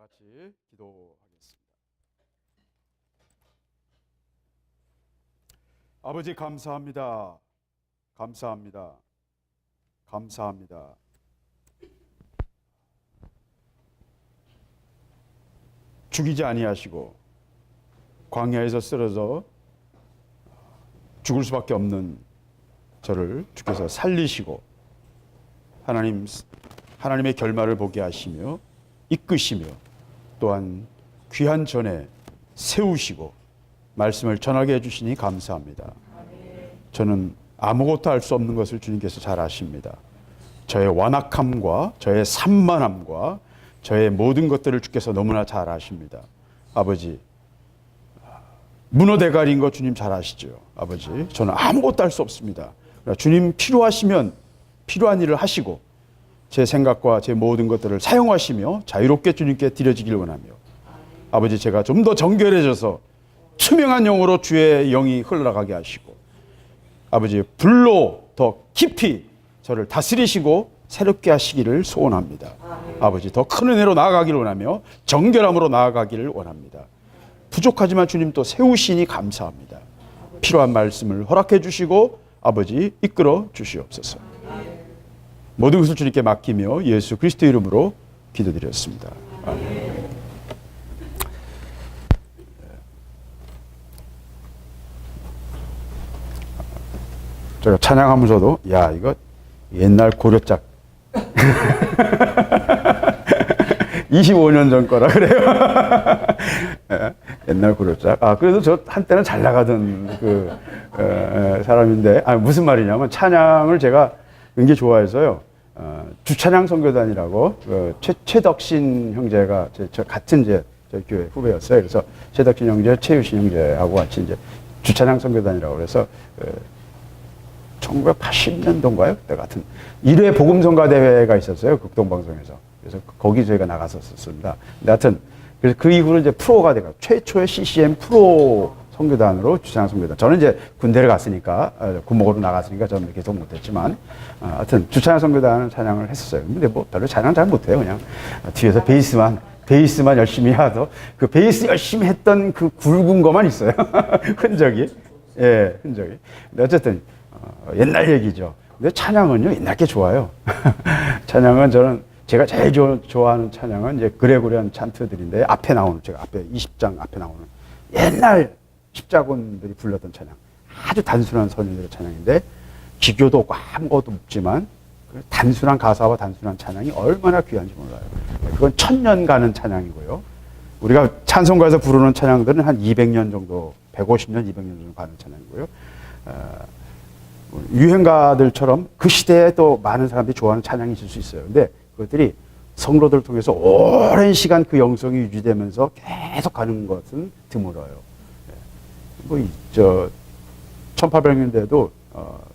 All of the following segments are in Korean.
같이 기도하겠습니다. 아버지 감사합니다. 감사합니다. 감사합니다. 죽이지 아니하시고 광야에서 쓰러져 죽을 수밖에 없는 저를 주께서 살리시고 하나님의 결말을 보게 하시며 이끄시며 또한 귀한 전에 세우시고 말씀을 전하게 해주시니 감사합니다. 저는 아무것도 할 수 없는 것을 주님께서 잘 아십니다. 저의 완악함과 저의 산만함과 저의 모든 것들을 주께서 너무나 잘 아십니다. 아버지, 문어 대가리인 거 주님 잘 아시죠? 아버지, 저는 아무것도 할 수 없습니다. 주님 필요하시면 필요한 일을 하시고 제 생각과 제 모든 것들을 사용하시며 자유롭게 주님께 드려지길 원하며 아버지, 제가 좀 더 정결해져서 투명한 영으로 주의 영이 흘러가게 하시고 아버지, 불로 더 깊이 저를 다스리시고 새롭게 하시기를 소원합니다. 아버지, 더 큰 은혜로 나아가기를 원하며 정결함으로 나아가기를 원합니다. 부족하지만 주님 또 세우시니 감사합니다. 필요한 말씀을 허락해 주시고 아버지 이끌어 주시옵소서. 모든 것을 주님께 맡기며 예수 그리스도 이름으로 기도드렸습니다. 아멘. 제가 찬양하면서도 야, 이거 옛날 고려짝 25년 전 거라 그래요. 옛날 고려짝. 그래도 저 한때는 잘 나가던 사람인데, 무슨 말이냐면 찬양을 제가 굉장히 좋아해서요. 주찬양 선교단이라고 최덕신 형제가 저 같은 저희 교회 후배였어요. 그래서 최덕신 형제, 최유신 형제하고 같이 이제 주찬양 선교단이라고 그래서 1980년도인가요? 그때 같은 1회 복음성가 대회가 있었어요. 극동방송에서. 그래서 거기 저희가 나갔었습니다. 근데 하여튼 그래서 그 이후로 이제 프로가 돼가 최초의 CCM 프로 선교단으로 주찬양 선교단. 저는 이제 군대를 갔으니까 군목으로 나갔으니까 저는 계속 못했지만 하여튼 주찬양 선교단은 찬양을 했었어요. 근데 뭐 별로 찬양 잘 못해요. 그냥 뒤에서 베이스만 열심히 하도 그 베이스 열심히 했던 그 굵은 것만 있어요. 흔적이. 예, 흔적이. 근데 어쨌든 옛날 얘기죠. 근데 찬양은요, 옛날 게 좋아요. 찬양은 제가 제일 좋아하는 찬양은 이제 그레고리안 찬트들인데 앞에 나오는, 제가 앞에 20장 앞에 나오는 옛날 십자군들이 불렀던 찬양. 아주 단순한 선율의 찬양인데 기교도 없고 아무것도 없지만 단순한 가사와 단순한 찬양이 얼마나 귀한지 몰라요. 그건 1000년 가는 찬양이고요. 우리가 찬송가에서 부르는 찬양들은 한 200년 정도, 150년, 200년 정도 가는 찬양이고요. 유행가들처럼 그 시대에 또 많은 사람들이 좋아하는 찬양이 있을 수 있어요. 근데 그것들이 성로들을 통해서 오랜 시간 그 영성이 유지되면서 계속 가는 것은 드물어요. 뭐, 1800년대에도,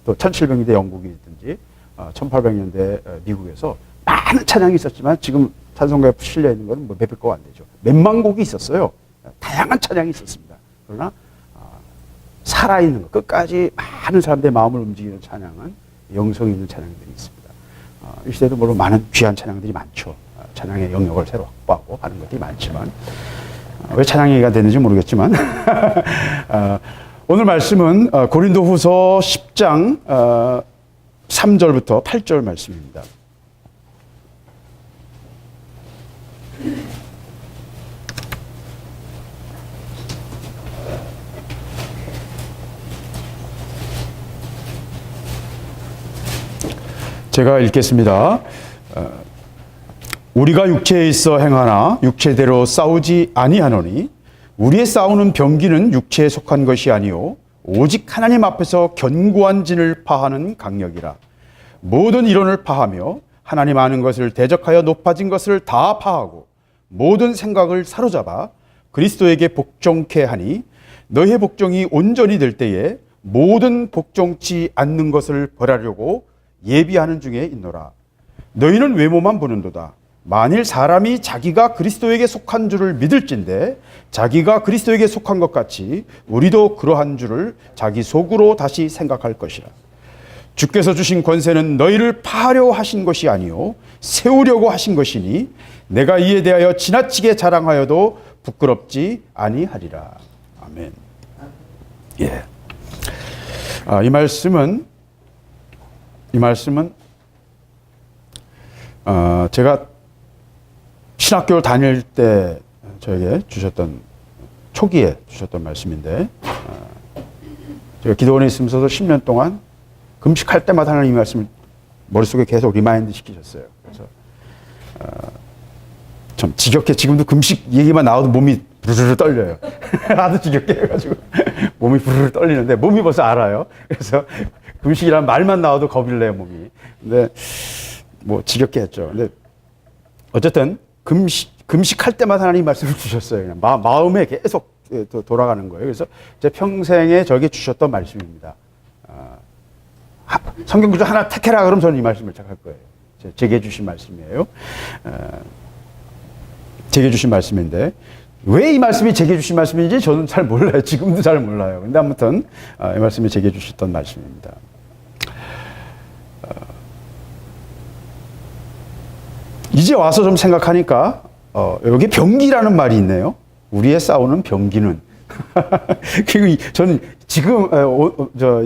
또 1700년대 영국이든지, 1800년대 미국에서 많은 찬양이 있었지만 지금 찬송가에 실려 있는 것은 뭐 몇백 곡 안 되죠. 몇만 곡이 있었어요. 다양한 찬양이 있었습니다. 그러나, 살아있는 것, 끝까지 많은 사람들의 마음을 움직이는 찬양은 영성 있는 찬양들이 있습니다. 이 시대도 물론 많은 귀한 찬양들이 많죠. 찬양의 영역을 새로 확보하고 하는 것들이 많지만 왜 찬양 얘기가 되는지 모르겠지만 오늘 말씀은 고린도후서 10장 3절부터 8절 말씀입니다. 제가 읽겠습니다. 우리가 육체에 있어 행하나 육체대로 싸우지 아니하노니 우리의 싸우는 병기는 육체에 속한 것이 아니요 오직 하나님 앞에서 견고한 진을 파하는 강력이라. 모든 이론을 파하며 하나님 아는 것을 대적하여 높아진 것을 다 파하고 모든 생각을 사로잡아 그리스도에게 복종케 하니 너희의 복종이 온전히 될 때에 모든 복종치 않는 것을 벌하려고 예비하는 중에 있노라. 너희는 외모만 보는도다. 만일 사람이 자기가 그리스도에게 속한 줄을 믿을진데 자기가 그리스도에게 속한 것 같이 우리도 그러한 줄을 자기 속으로 다시 생각할 것이라. 주께서 주신 권세는 너희를 파하려 하신 것이 아니요 세우려고 하신 것이니 내가 이에 대하여 지나치게 자랑하여도 부끄럽지 아니하리라. 아멘. 예. 이 말씀은 제가 신학교를 다닐 때 저에게 초기에 주셨던 말씀인데, 제가 기도원에 있으면서도 10년 동안 금식할 때마다 하나님 이 말씀을 머릿속에 계속 리마인드 시키셨어요. 그래서 좀 지겹게 지금도 금식 얘기만 나와도 몸이 부르르 떨려요. 하도 지겹게 해가지고 몸이 부르르 떨리는데 몸이 벌써 알아요. 그래서 금식이란 말만 나와도 겁이 나요, 몸이. 근데 뭐 지겹게 했죠. 근데 어쨌든 금식할 때마다 하나님 말씀을 주셨어요. 그냥 마음에 계속 돌아가는 거예요. 그래서 제 평생에 저에게 주셨던 말씀입니다. 성경 구절 하나 택해라 그러면 저는 이 말씀을 택할 거예요. 제게 주신 말씀이에요. 제게 주신 말씀인데 왜 이 말씀이 제게 주신 말씀인지 저는 잘 몰라요. 지금도 잘 몰라요. 근데 아무튼 이 말씀이 제게 주셨던 말씀입니다. 이제 와서 좀 생각하니까 여기 병기라는 말이 있네요. 우리의 싸우는 병기는. 그리고 저는 지금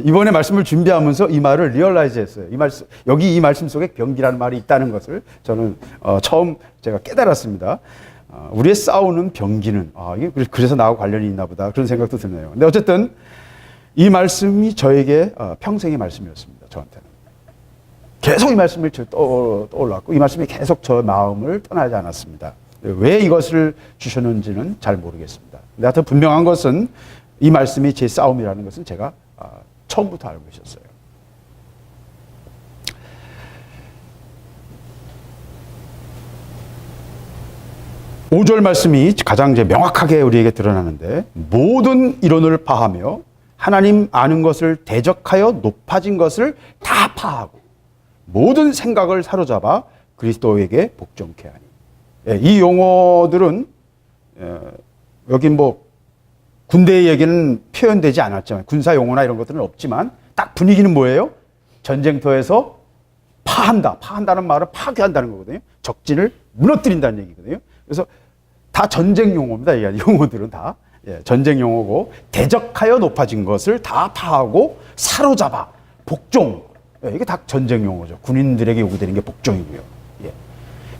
이번에 말씀을 준비하면서 이 말을 리얼라이즈 했어요. 여기 이 말씀 속에 병기라는 말이 있다는 것을 저는 처음 제가 깨달았습니다. 우리의 싸우는 병기는 이게 그래서 나하고 관련이 있나 보다 그런 생각도 드네요. 근데 어쨌든 이 말씀이 저에게 평생의 말씀이었습니다. 저한테는 계속 이 말씀이 떠올랐고 이 말씀이 계속 저 마음을 떠나지 않았습니다. 왜 이것을 주셨는지는 잘 모르겠습니다. 근데 하여튼 분명한 것은 이 말씀이 제 싸움이라는 것은 제가 처음부터 알고 있었어요. 5절 말씀이 가장 이제 명확하게 우리에게 드러나는데 모든 이론을 파하며 하나님 아는 것을 대적하여 높아진 것을 다 파하고 모든 생각을 사로잡아 그리스도에게 복종케 하니. 이 용어들은 여기 뭐 군대의 얘기는 표현되지 않았지만 군사 용어나 이런 것들은 없지만 딱 분위기는 뭐예요? 전쟁터에서 파한다는 말은 파괴한다는 거거든요. 적진을 무너뜨린다는 얘기거든요. 그래서 다 전쟁 용어입니다. 이 용어들은 다 전쟁 용어고 대적하여 높아진 것을 다 파하고 사로잡아 복종. 이게 다 전쟁 용어죠. 군인들에게 요구되는 게 복종이고요.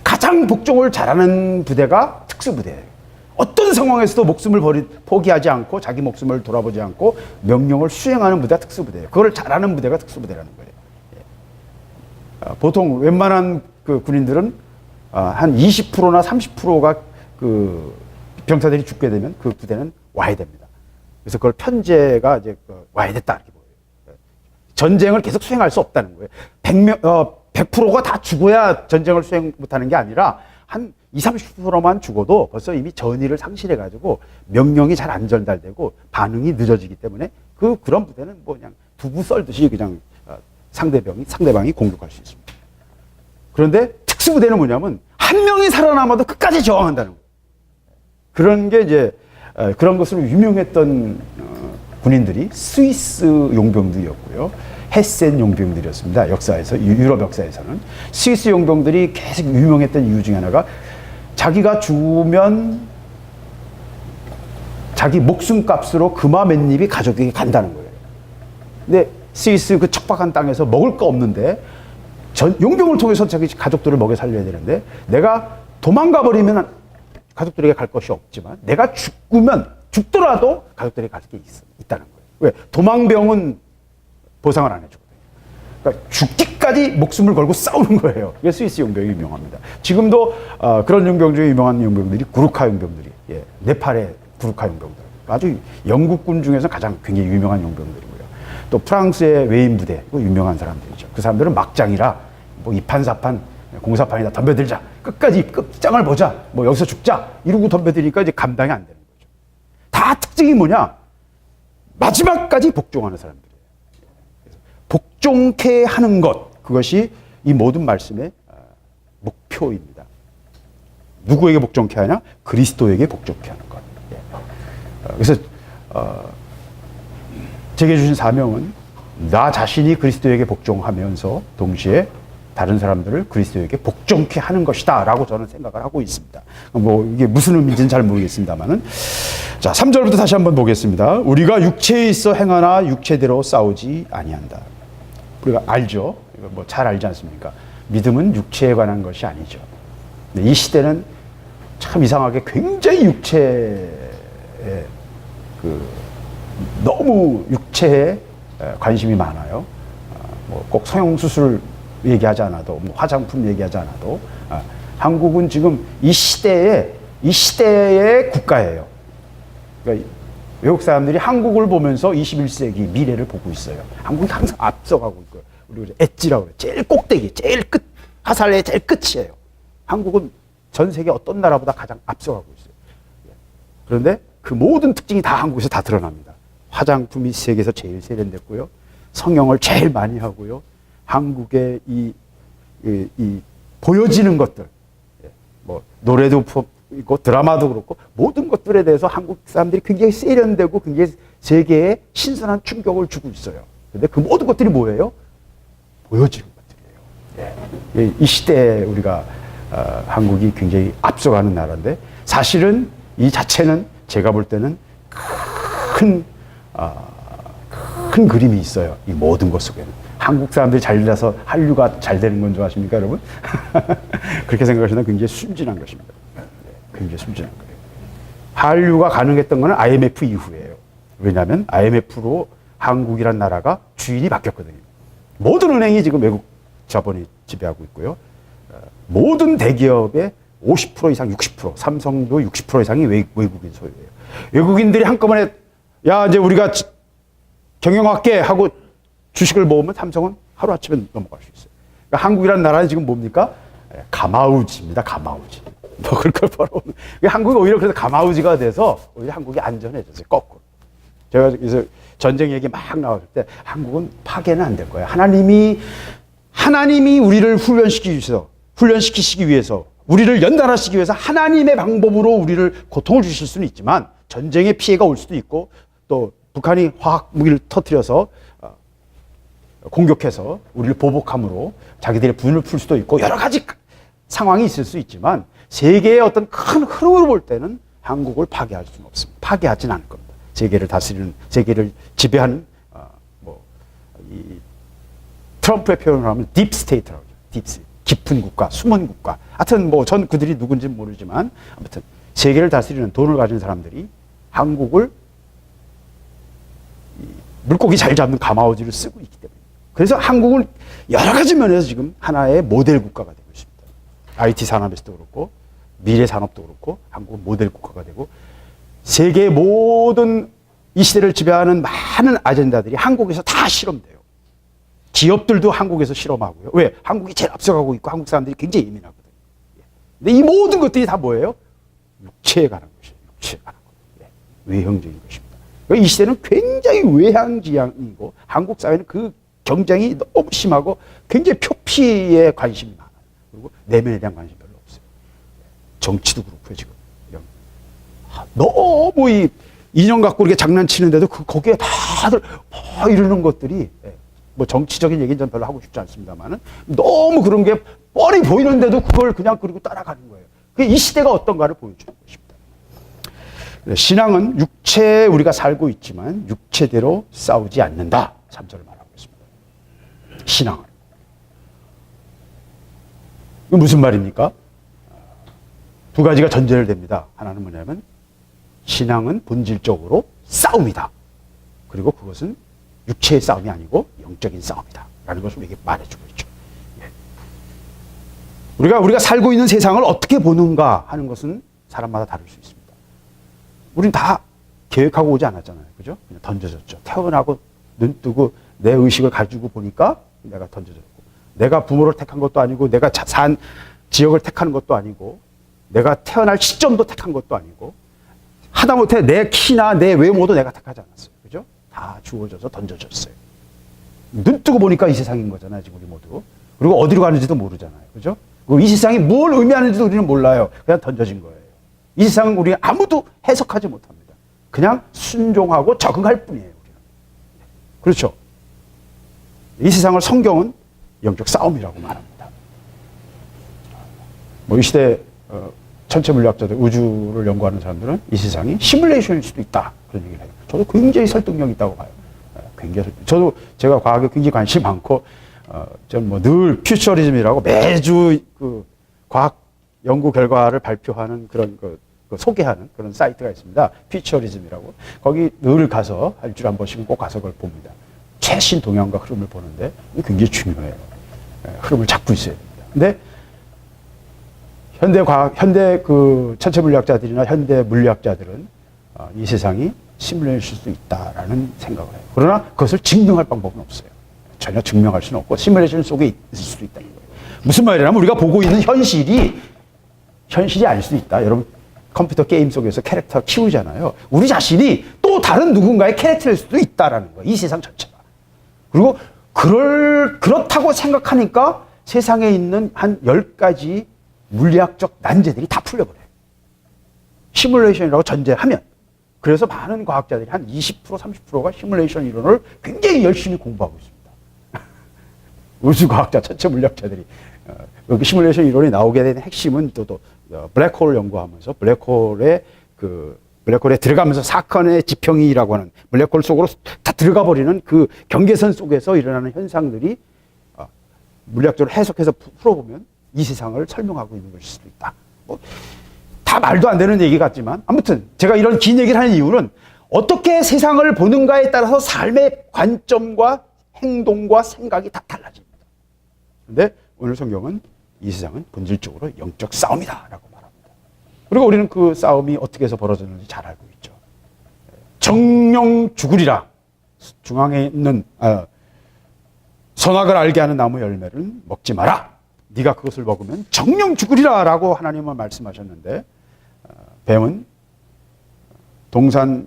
가장 복종을 잘하는 부대가 특수부대예요. 어떤 상황에서도 목숨을 포기하지 않고 자기 목숨을 돌아보지 않고 명령을 수행하는 부대가 특수부대예요. 그걸 잘하는 부대가 특수부대라는 거예요. 보통 웬만한 그 군인들은 한 20%나 30%가 그 병사들이 죽게 되면 그 부대는 와야 됩니다. 그래서 그걸 편제가 이제 와야 됐다 이렇게 보여요. 전쟁을 계속 수행할 수 없다는 거예요. 100%가 다 죽어야 전쟁을 수행 못하는 게 아니라 한 20, 30%만 죽어도 벌써 이미 전의를 상실해가지고 명령이 잘 안 전달되고 반응이 늦어지기 때문에 그런 부대는 뭐 그냥 두부 썰듯이 그냥 상대방이 공격할 수 있습니다. 그런데 특수부대는 뭐냐면 한 명이 살아남아도 끝까지 저항한다는 거예요. 그런 게 이제 그런 것으로 유명했던 군인들이 스위스 용병들이었고요. 헤센 용병들이었습니다. 역사에서 유럽 역사에서는 스위스 용병들이 계속 유명했던 이유 중에 하나가 자기가 죽으면 자기 목숨값으로 금화 몇 입이 가족에게 간다는 거예요. 근데 스위스 그 척박한 땅에서 먹을 거 없는데 용병을 통해서 자기 가족들을 먹여 살려야 되는데 내가 도망가 버리면 가족들에게 갈 것이 없지만 내가 죽더라도 가족들에게 갈 게 있다는 거예요. 왜? 도망병은 보상을 안 해주거든요. 그러니까 죽기까지 목숨을 걸고 싸우는 거예요. 이게 스위스 용병이 유명합니다. 지금도 그런 용병 중에 유명한 용병들이 구르카 용병들이 네팔의 구르카 용병들 아주 영국군 중에서 가장 굉장히 유명한 용병들이고요. 또 프랑스의 외인 부대 유명한 사람들이죠. 그 사람들은 막장이라 뭐 이판사판 공사판이다 덤벼들자 끝까지 끝장을 보자 뭐 여기서 죽자 이러고 덤벼드니까 이제 감당이 안 되는 거죠. 다 특징이 뭐냐? 마지막까지 복종하는 사람들이에요. 복종케 하는 것 그것이 이 모든 말씀의 목표입니다. 누구에게 복종케 하냐? 그리스도에게 복종케 하는 것. 그래서 제게 주신 사명은 나 자신이 그리스도에게 복종하면서 동시에 다른 사람들을 그리스도에게 복종케 하는 것이다 라고 저는 생각을 하고 있습니다. 뭐 이게 무슨 의미인지는 잘 모르겠습니다만은. 자, 3절부터 다시 한번 보겠습니다. 우리가 육체에 있어 행하나 육체대로 싸우지 아니한다. 우리가 알죠? 뭐 잘 알지 않습니까? 믿음은 육체에 관한 것이 아니죠. 이 시대는 참 이상하게 굉장히 육체에 너무 육체에 관심이 많아요. 뭐 꼭 성형수술 얘기하지 않아도, 뭐 화장품 얘기하지 않아도, 한국은 지금 이 시대의 국가예요. 그러니까 외국 사람들이 한국을 보면서 21세기 미래를 보고 있어요. 한국이 항상 앞서가고 있고요. 우리 엣지라고 그래요. 제일 꼭대기, 제일 끝, 화살의 제일 끝이에요. 한국은 전 세계 어떤 나라보다 가장 앞서가고 있어요. 그런데 그 모든 특징이 다 한국에서 다 드러납니다. 화장품이 세계에서 제일 세련됐고요. 성형을 제일 많이 하고요. 한국의 이 보여지는 것들, 뭐 노래도 있고 드라마도 그렇고 모든 것들에 대해서 한국 사람들이 굉장히 세련되고 굉장히 세계에 신선한 충격을 주고 있어요. 그런데 그 모든 것들이 뭐예요? 보여지는 것들이에요. 이 시대에 우리가 한국이 굉장히 앞서가는 나라인데 사실은 이 자체는 제가 볼 때는 큰 그림이 있어요. 이 모든 것 속에는. 한국 사람들이 잘나서 한류가 잘 되는 건 줄 아십니까, 여러분? 그렇게 생각하시면 굉장히 순진한 것입니다. 굉장히 순진한 거예요. 한류가 가능했던 것은 IMF 이후예요. 왜냐하면 IMF로 한국이란 나라가 주인이 바뀌었거든요. 모든 은행이 지금 외국 자본이 지배하고 있고요. 모든 대기업의 50% 이상, 60%, 삼성도 60% 이상이 외국인 소유예요. 외국인들이 한꺼번에 야 이제 우리가 경영할게 하고 주식을 모으면 삼성은 하루아침에 넘어갈 수 있어요. 그러니까 한국이라는 나라는 지금 뭡니까? 가마우지입니다. 가마우지. 먹을 걸 벌어오는. 한국이 오히려 그래서 가마우지가 돼서 오히려 한국이 안전해졌어요. 거꾸로. 제가 그래서 전쟁 얘기 막 나왔을 때 한국은 파괴는 안 될 거예요. 하나님이 우리를 훈련시키시기 위해서 우리를 연단하시기 위해서 하나님의 방법으로 우리를 고통을 주실 수는 있지만 전쟁의 피해가 올 수도 있고 또 북한이 화학 무기를 터뜨려서 공격해서 우리를 보복함으로 자기들의 분을 풀 수도 있고 여러 가지 상황이 있을 수 있지만 세계의 어떤 큰 흐름으로 볼 때는 한국을 파괴할 수는 없습니다. 파괴하진 않을 겁니다. 세계를 다스리는, 세계를 지배하는 이 트럼프의 표현을 하면 딥스테이트라고 하죠. 딥스테이트. 깊은 국가, 숨은 국가. 하여튼 전 그들이 누군지 모르지만 아무튼 세계를 다스리는 돈을 가진 사람들이 한국을 물고기 잘 잡는 가마우지를 쓰고 있기 때문에. 그래서 한국은 여러 가지 면에서 지금 하나의 모델 국가가 되고 있습니다. IT 산업에서도 그렇고 미래 산업도 그렇고 한국은 모델 국가가 되고 세계의 모든 이 시대를 지배하는 많은 아젠다들이 한국에서 다 실험돼요. 기업들도 한국에서 실험하고요. 왜? 한국이 제일 앞서가고 있고 한국 사람들이 굉장히 예민하거든요. 근데 이 모든 것들이 다 뭐예요? 육체에 관한 것이에요. 육체에 관한 것. 외형적인 것입니다. 이 시대는 굉장히 외향지향이고 한국 사회는 그 경쟁이 너무 심하고 굉장히 표피에 관심이 많아요. 그리고 내면에 대한 관심이 별로 없어요. 정치도 그렇고요, 지금. 너무 이 인형 갖고 이렇게 장난치는데도 거기에 다들 이러는 것들이 뭐 정치적인 얘기는 전 별로 하고 싶지 않습니다만은 너무 그런 게 뻔히 보이는데도 그걸 그냥 그리고 따라가는 거예요. 이 시대가 어떤가를 보여주는 것입니다. 신앙은 육체에 우리가 살고 있지만 육체대로 싸우지 않는다. 3절을 말하고 있습니다. 신앙은. 이건 무슨 말입니까? 두 가지가 전제를 됩니다. 하나는 뭐냐면 신앙은 본질적으로 싸움이다. 그리고 그것은 육체의 싸움이 아니고 영적인 싸움이다. 라는 것을 우리에게 말해주고 있죠. 우리가 살고 있는 세상을 어떻게 보는가 하는 것은 사람마다 다를 수 있습니다. 우린 다 계획하고 오지 않았잖아요. 그죠? 그냥 던져졌죠. 태어나고 눈 뜨고 내 의식을 가지고 보니까 내가 던져졌고 내가 부모를 택한 것도 아니고 내가 산 지역을 택하는 것도 아니고 내가 태어날 시점도 택한 것도 아니고 하다못해 내 키나 내 외모도 내가 택하지 않았어요. 그죠? 다 주어져서 던져졌어요. 눈 뜨고 보니까 이 세상인 거잖아요. 지금 우리 모두. 그리고 어디로 가는지도 모르잖아요. 그죠? 그리고 이 세상이 뭘 의미하는지도 우리는 몰라요. 그냥 던져진 거예요. 이 세상은 우리가 아무도 해석하지 못합니다. 그냥 순종하고 적응할 뿐이에요. 우리는. 그렇죠? 이 세상을 성경은 영적 싸움이라고 말합니다. 이 시대 천체 물리학자들, 우주를 연구하는 사람들은 이 세상이 시뮬레이션일 수도 있다 그런 얘기를 해요. 저도 굉장히 설득력 있다고 봐요. 굉장히 저도 제가 과학에 굉장히 관심이 많고 저는 늘 퓨처리즘이라고 매주 그 과학 연구 결과를 발표하는 그런 그 소개하는 그런 사이트가 있습니다. 퓨처리즘이라고. 거기 늘 가서 일주일에 한 번씩은 꼭 가서 그걸 봅니다. 최신 동향과 흐름을 보는데 굉장히 중요해요. 흐름을 잡고 있어야 됩니다. 근데 현대 그 천체 물리학자들이나 현대 물리학자들은 이 세상이 시뮬레이션일 수도 있다라는 생각을 해요. 그러나 그것을 증명할 방법은 없어요. 전혀 증명할 수는 없고 시뮬레이션 속에 있을 수도 있다는 거예요. 무슨 말이냐면 우리가 보고 있는 현실이 아닐 수도 있다. 여러분 컴퓨터 게임 속에서 캐릭터 키우잖아요. 우리 자신이 또 다른 누군가의 캐릭터일 수도 있다라는 거예요. 이 세상 전체가. 그리고 그렇다고 생각하니까 세상에 있는 한 10가지 물리학적 난제들이 다 풀려버려요. 시뮬레이션이라고 전제하면. 그래서 많은 과학자들이 한 20%, 30%가 시뮬레이션 이론을 굉장히 열심히 공부하고 있습니다. 우주과학자, 천체 물리학자들이. 여기 시뮬레이션 이론이 나오게 된 핵심은 또 블랙홀을 연구하면서 블랙홀에 들어가면서 사건의 지평이라고 하는 블랙홀 속으로 다 들어가 버리는 그 경계선 속에서 일어나는 현상들이 물리학적으로 해석해서 풀어보면 이 세상을 설명하고 있는 것일 수도 있다. 다 말도 안 되는 얘기 같지만 아무튼 제가 이런 긴 얘기를 하는 이유는 어떻게 세상을 보는가에 따라서 삶의 관점과 행동과 생각이 다 달라집니다. 그런데 오늘 성경은 이 세상은 본질적으로 영적 싸움이다라고 말합니다. 그리고 우리는 그 싸움이 어떻게 해서 벌어졌는지 잘 알고 있죠. 정령 죽으리라. 중앙에 있는 선악을 알게 하는 나무 열매를 먹지 마라. 네가 그것을 먹으면 정령 죽으리라라고 하나님은 말씀하셨는데 뱀은 동산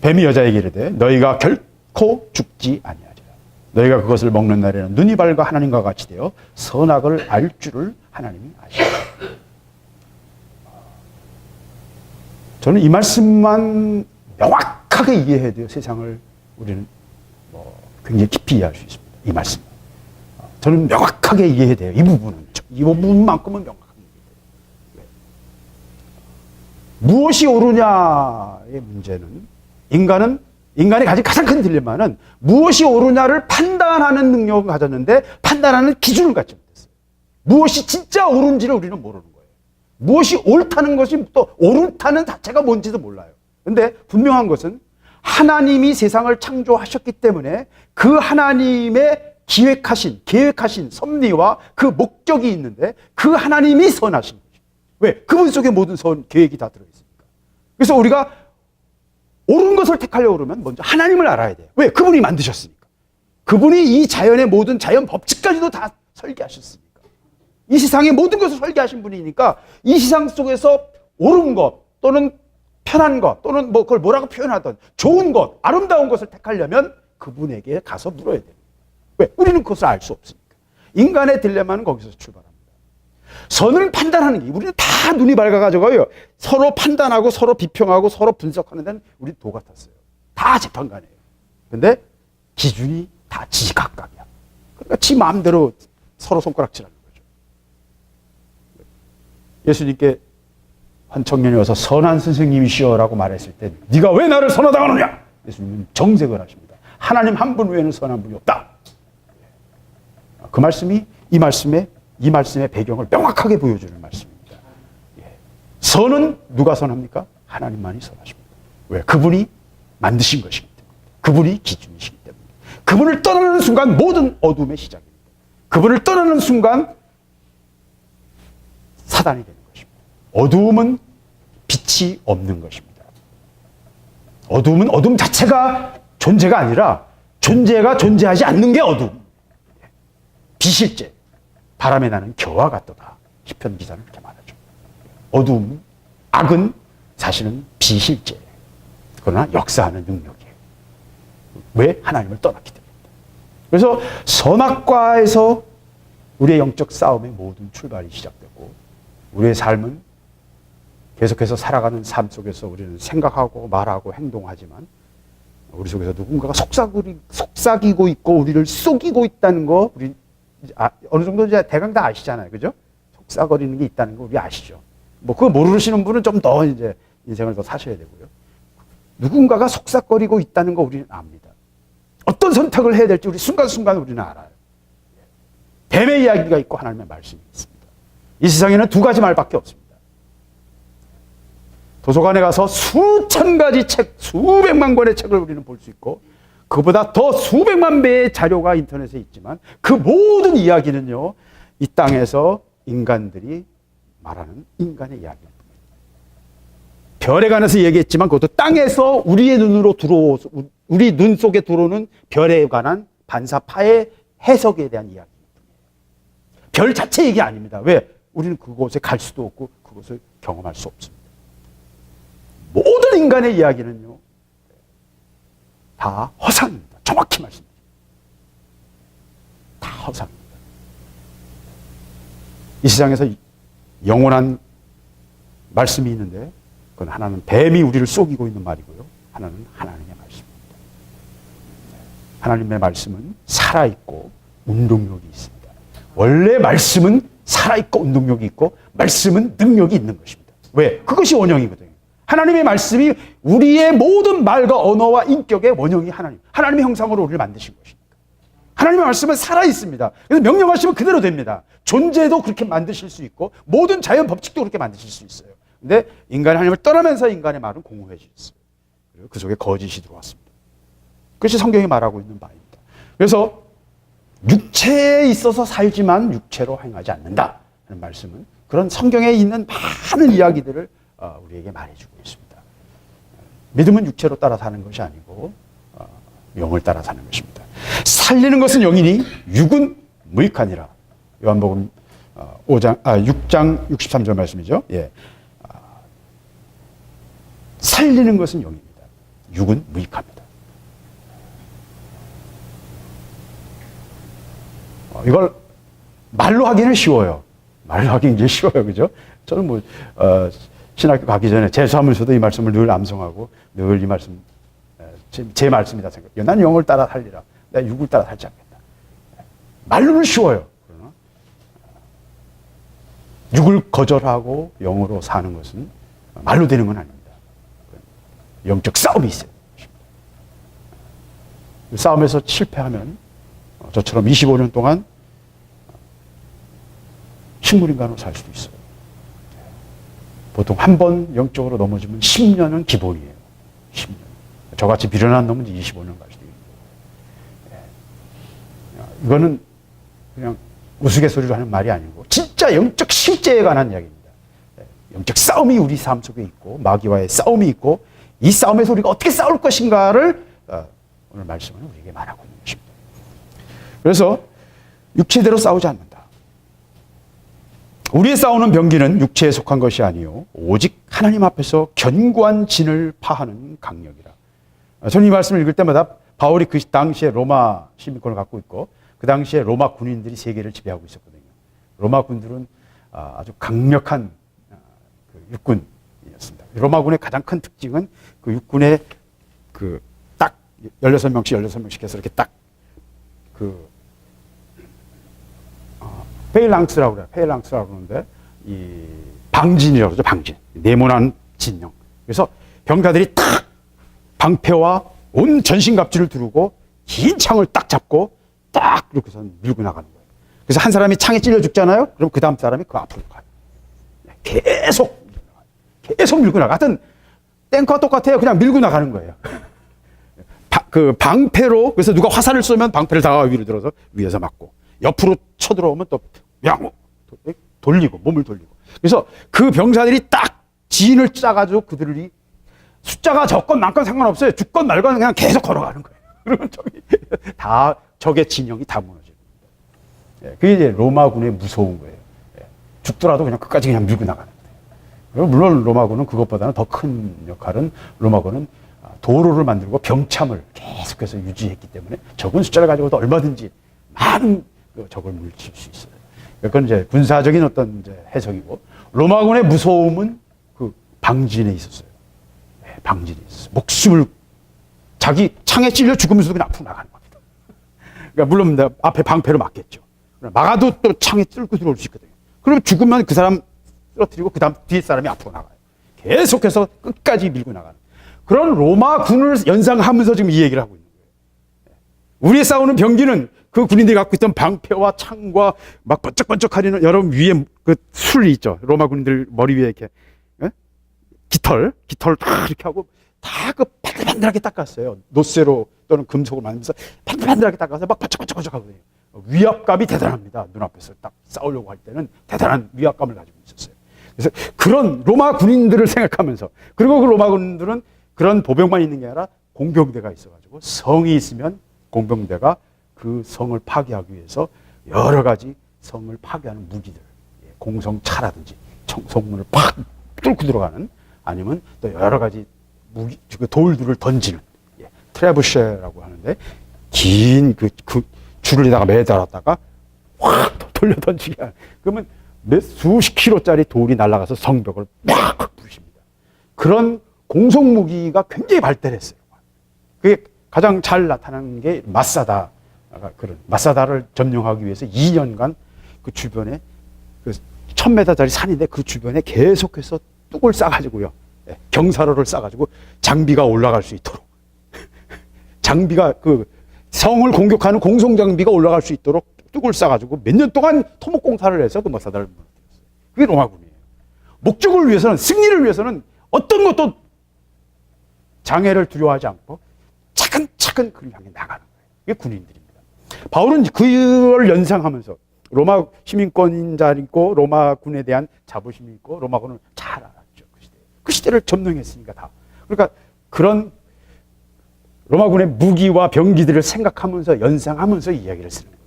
뱀이 여자에게 이르되 너희가 결코 죽지 아니하리라. 너희가 그것을 먹는 날에는 눈이 밝아 하나님과 같이 되어 선악을 알 줄을 하나님이 아시라. 저는 이 말씀만 명확하게 이해해야 돼요. 세상을 우리는 굉장히 깊이 이해할 수 있습니다. 이 말씀. 저는 명확하게 이해해야 돼요. 이 부분만큼은 명확하게 이해해야 돼요. 무엇이 옳으냐의 문제는 인간이 가진 가장 큰 딜레마는 무엇이 옳으냐를 판단하는 능력을 가졌는데 판단하는 기준을 갖지 못했어요. 무엇이 진짜 옳은지를 우리는 모르는 거예요. 무엇이 옳다는 것이 또 옳다는 자체가 뭔지도 몰라요. 그런데 분명한 것은 하나님이 세상을 창조하셨기 때문에 그 하나님의 계획하신 섭리와 그 목적이 있는데 그 하나님이 선하신 거죠. 왜? 그분 속에 모든 계획이 다 들어있으니까. 그래서 우리가 옳은 것을 택하려고 그러면 먼저 하나님을 알아야 돼요. 왜? 그분이 만드셨으니까. 그분이 이 자연의 모든 자연 법칙까지도 다 설계하셨으니까. 이 세상의 모든 것을 설계하신 분이니까 이 세상 속에서 옳은 것 또는 편한 것 또는 그걸 뭐라고 표현하든 좋은 것, 아름다운 것을 택하려면 그분에게 가서 물어야 돼요. 왜? 우리는 그것을 알 수 없으니까. 인간의 딜레마는 거기서 출발합니다. 선을 판단하는 게 우리는 다 눈이 밝아가지고요. 서로 판단하고 서로 비평하고 서로 분석하는 데는 우리 도 같았어요. 다 재판관이에요. 근데 기준이 다 지각각이야. 그러니까 지 마음대로 서로 손가락질하는 거죠. 예수님께 한 청년이 와서 선한 선생님이시여라고 말했을 때 네가 왜 나를 선하다고 하느냐? 예수님은 정색을 하십니다. 하나님 한 분 외에는 선한 분이 없다. 그 말씀이 이 말씀의 배경을 명확하게 보여주는 말씀입니다. 선은 누가 선합니까? 하나님만이 선하십니다. 왜? 그분이 만드신 것이기 때문에. 그분이 기준이시기 때문에. 그분을 떠나는 순간 모든 어둠의 시작입니다. 그분을 떠나는 순간 사단이 되는 것입니다. 어두움은 빛이 없는 것입니다. 어두움은 어둠 자체가 존재가 아니라 존재가 존재하지 않는 게 어두움. 비실제, 바람에 나는 겨와 같도다. 시편 기사는 이렇게 말하죠. 어두움, 악은 사실은 비실제. 그러나 역사하는 능력이에요. 왜? 하나님을 떠났기 때문입니다. 그래서 선악과에서 우리의 영적 싸움의 모든 출발이 시작되고 우리의 삶은 계속해서 살아가는 삶 속에서 우리는 생각하고 말하고 행동하지만 우리 속에서 누군가가 속삭이고 있고 우리를 속이고 있다는 거 우리 어느 정도 이제 대강 다 아시잖아요, 그죠? 속삭거리는 게 있다는 거 우리 아시죠? 뭐 그거 모르시는 분은 좀 더 이제 인생을 더 사셔야 되고요. 누군가가 속삭거리고 있다는 거 우리는 압니다. 어떤 선택을 해야 될지 우리 순간순간 우리는 알아요. 뱀의 이야기가 있고 하나님의 말씀이 있습니다. 이 세상에는 두 가지 말밖에 없습니다. 도서관에 가서 수천 가지 책, 수백만 권의 책을 우리는 볼 수 있고 그보다 더 수백만 배의 자료가 인터넷에 있지만 그 모든 이야기는요, 이 땅에서 인간들이 말하는 인간의 이야기입니다. 별에 관해서 얘기했지만 그것도 땅에서 우리의 눈으로 우리 눈 속에 들어오는 별에 관한 반사파의 해석에 대한 이야기입니다. 별 자체 얘기 아닙니다. 왜? 우리는 그곳에 갈 수도 없고 그것을 경험할 수 없습니다. 모든 인간의 이야기는요, 다 허상입니다. 정확히 말씀드립니다. 다 허상입니다. 이 세상에서 영원한 말씀이 있는데 그건 하나는 뱀이 우리를 속이고 있는 말이고요. 하나는 하나님의 말씀입니다. 하나님의 말씀은 살아있고 운동력이 있습니다. 원래 말씀은 살아있고 운동력이 있고 말씀은 능력이 있는 것입니다. 왜? 그것이 원형이거든요. 하나님의 말씀이 우리의 모든 말과 언어와 인격의 원형이 하나님의 형상으로 우리를 만드신 것입니다. 하나님의 말씀은 살아있습니다. 그래서 명령하시면 그대로 됩니다. 존재도 그렇게 만드실 수 있고 모든 자연 법칙도 그렇게 만드실 수 있어요. 근데 인간이 하나님을 떠나면서 인간의 말은 공허해졌어요. 그리고 그 속에 거짓이 들어왔습니다. 그것이 성경이 말하고 있는 바입니다. 그래서 육체에 있어서 살지만 육체로 행하지 않는다 하는 말씀은 그런 성경에 있는 많은 이야기들을 우리에게 말해주고 있습니다. 믿음은 육체로 따라 사는 것이 아니고 영을 따라 사는 것입니다. 살리는 것은 영이니 육은 무익하니라. 요한복음 6장 63절 말씀이죠. 예. 살리는 것은 영입니다. 육은 무익합니다. 이걸 말로 하기는 쉬워요. 말로 하기는 이제 쉬워요. 그죠? 저는 신학교 가기 전에 재수하면서도 이 말씀을 늘 암송하고 늘 이 말씀, 제 말씀이다 생각해요. 난 영을 따라 살리라. 내가 육을 따라 살지 않겠다. 말로는 쉬워요. 그러나 육을 거절하고 영으로 사는 것은 말로 되는 건 아닙니다. 영적 싸움이 있어요. 싸움에서 실패하면 저처럼 25년 동안 식물인간으로 살 수도 있어요. 보통 한 번 영적으로 넘어지면 10년은 기본이에요. 10년. 저같이 미련한 놈은 25년 갈 수도 있고. 이거는 그냥 우스갯소리로 하는 말이 아니고 진짜 영적 실제에 관한 이야기입니다. 영적 싸움이 우리 삶 속에 있고 마귀와의 싸움이 있고 이 싸움에서 우리가 어떻게 싸울 것인가를 오늘 말씀은 우리에게 말하고 있는 것입니다. 그래서 육체대로 싸우지 않는다. 우리의 싸우는 병기는 육체에 속한 것이 아니요 오직 하나님 앞에서 견고한 진을 파하는 강력이라. 저는 이 말씀을 읽을 때마다 바울이 그 당시에 로마 시민권을 갖고 있고 그 당시에 로마 군인들이 세계를 지배하고 있었거든요. 로마 군들은 아주 강력한 육군이었습니다. 로마군의 가장 큰 특징은 그 육군의 딱 16명씩 해서 이렇게 딱 페일랑스라고 그래요. 페일랑스라고 그러는데 이 방진이라고 그러죠. 방진. 네모난 진영. 그래서 병사들이 딱 방패와 온 전신갑주를 두르고 긴 창을 딱 잡고 딱 이렇게 해서 밀고 나가는 거예요. 그래서 한 사람이 창에 찔려 죽잖아요. 그럼 그 다음 사람이 그 앞으로 가요. 계속 밀고 나가. 하여튼 탱크와 똑같아요. 그냥 밀고 나가는 거예요. 그 방패로, 그래서 누가 화살을 쏘면 방패를 다가 위로 들어서 위에서 맞고 옆으로 쳐들어오면 또 돌리고 몸을 돌리고. 그래서 그 병사들이 딱 진을 짜가지고 그들이 숫자가 적건 많건 상관없어요. 죽건 말건 그냥 계속 걸어가는 거예요. 그러면 다 적의 진영이 다 무너지는 거예요. 그게 이제 로마군의 무서운 거예요. 죽더라도 그냥 끝까지 그냥 밀고 나가는 거예요. 물론 로마군은 그것보다는 더 큰 역할은 로마군은 도로를 만들고 병참을 계속해서 유지했기 때문에 적은 숫자를 가지고도 얼마든지 많은 적을 물칠 수 있어요. 그건 이제 군사적인 어떤 이제 해석이고, 로마군의 무서움은 그 방진에 있었어요. 방진에 있었어요. 목숨을 자기 창에 찔려 죽으면서도 그냥 앞으로 나가는 겁니다. 그러니까 물론 앞에 방패로 막겠죠. 막아도 또 창에 뚫고 들어올 수 있거든요. 그러면 죽으면 그 사람 쓰러뜨리고 그 다음 뒤에 사람이 앞으로 나가요. 계속해서 끝까지 밀고 나가는 그런 로마 군을 연상하면서 지금 이 얘기를 하고 있는 거예요. 우리의 싸우는 병기는 그 군인들이 갖고 있던 방패와 창과 막 번쩍번쩍거리는 여러분 위에 그 술이 있죠. 로마 군인들 머리 위에 이렇게 깃털 다 이렇게 하고 다 그 반들반들하게 닦았어요. 노쇠로 또는 금속을 만들면서 반들반들하게 닦아서 막 번쩍번쩍 하거든요. 위압감이 대단합니다. 눈앞에서 딱 싸우려고 할 때는 대단한 위압감을 가지고 있었어요. 그래서 그런 로마 군인들을 생각하면서 그리고 그 로마 군인들은 그런 보병만 있는 게 아니라 공병대가 있어가지고 성이 있으면 공병대가 그 성을 파괴하기 위해서 여러 가지 성을 파괴하는 무기들, 공성차라든지 성문을 팍 뚫고 들어가는 아니면 또 여러 가지 무기, 그 돌들을 던지는 트레부쉐라고 하는데 긴 그 줄에다가 매달았다가 확 돌려 던지게 하는 그러면 수십 킬로짜리 돌이 날아가서 성벽을 막 부십니다. 그런 공성 무기가 굉장히 발달했어요. 그게 가장 잘 나타나는 게 마사다. 그런 마사다를 점령하기 위해서 2년간 그 주변에 그 1000m짜리 산인데 그 주변에 계속해서 뚝을 싸가지고요. 경사로를 싸가지고 장비가 올라갈 수 있도록 장비가 그 성을 공격하는 공성 장비가 올라갈 수 있도록 뚝을 싸가지고 몇 년 동안 토목 공사를 해서 그 마사다를 무너뜨렸어요. 그게 로마군이에요. 목적을 위해서는 승리를 위해서는 어떤 것도 장애를 두려워하지 않고 차근차근 그를 향해 나가는 거예요. 이게 군인들입니다. 바울은 그걸 연상하면서 로마 시민권자 있고 로마 군에 대한 자부심이 있고 로마군을 잘 알았죠. 그 시대를 점령했으니까 다. 그러니까 그런 로마군의 무기와 병기들을 생각하면서 연상하면서 이야기를 쓰는 거예요.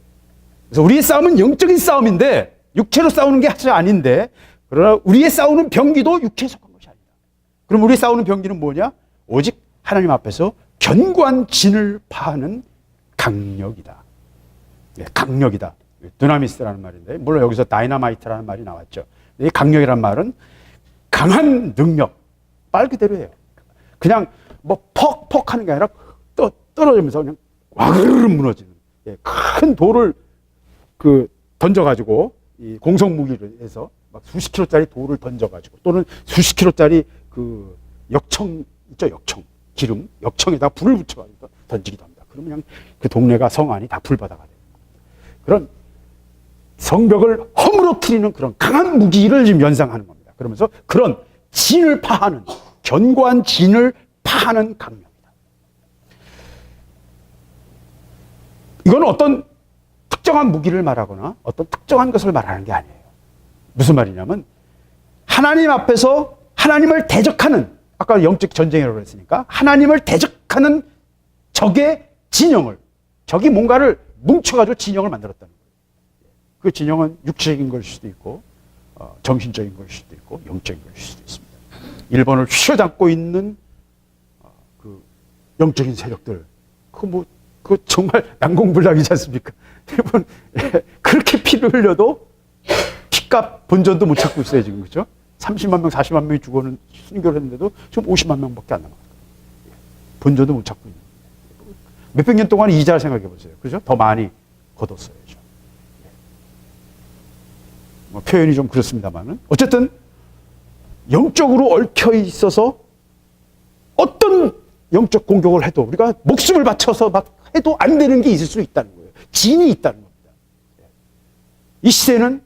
그래서 우리의 싸움은 영적인 싸움인데 육체로 싸우는 게 사실 아닌데 그러나 우리의 싸우는 병기도 육체에 속한 것이 아니다. 그럼 우리 싸우는 병기는 뭐냐? 오직 하나님 앞에서 견고한 진을 파하는 강력이다. 강력이다. 두나미스라는 말인데 물론 여기서 다이너마이트라는 말이 나왔죠. 이 강력이라는 말은 강한 능력, 말 그대로예요. 그냥 뭐 퍽퍽 하는 게 아니라 떨어지면서 그냥 와그르르 무너지는 큰 돌을 그 던져가지고 이 공성 무기를 해서 막 수십 킬로짜리 돌을 던져가지고 또는 수십 킬로짜리 그 역청 있죠, 역청 기름 역청에다 불을 붙여가지고 던지기도 합니다. 그러면 그냥 그 동네가 성 안이 다 불바다가 돼요. 그런 성벽을 허물어뜨리는 그런 강한 무기를 지금 연상하는 겁니다. 그러면서 그런 진을 파하는 견고한 진을 파하는 강력이다. 이건 어떤 특정한 무기를 말하거나 어떤 특정한 것을 말하는 게 아니에요. 무슨 말이냐면 하나님 앞에서 하나님을 대적하는 아까 영적 전쟁이라고 했으니까 하나님을 대적하는 적의 진영을 적이 뭔가를 뭉쳐가지고 진영을 만들었다는 거예요. 그 진영은 육체적인 걸 수도 있고 정신적인 걸 수도 있고 영적인 걸 수도 있습니다. 일본을 휘어잡고 있는 그 영적인 세력들 그 정말 난공불락이지 않습니까? 일본 그렇게 피를 흘려도 피값 본전도 못 찾고 있어요 지금. 그렇죠? 30만 명 40만 명이 죽어는 순교를 했는데도 지금 50만 명밖에 안 남았어요. 본전도 못 찾고 있는 몇백 년 동안 이자를 생각해 보세요. 그죠? 더 많이 거뒀어요. 뭐 표현이 좀 그렇습니다만은 어쨌든 영적으로 얽혀 있어서 어떤 영적 공격을 해도 우리가 목숨을 바쳐서 막 해도 안 되는 게 있을 수 있다는 거예요. 진이 있다는 겁니다. 이 시대는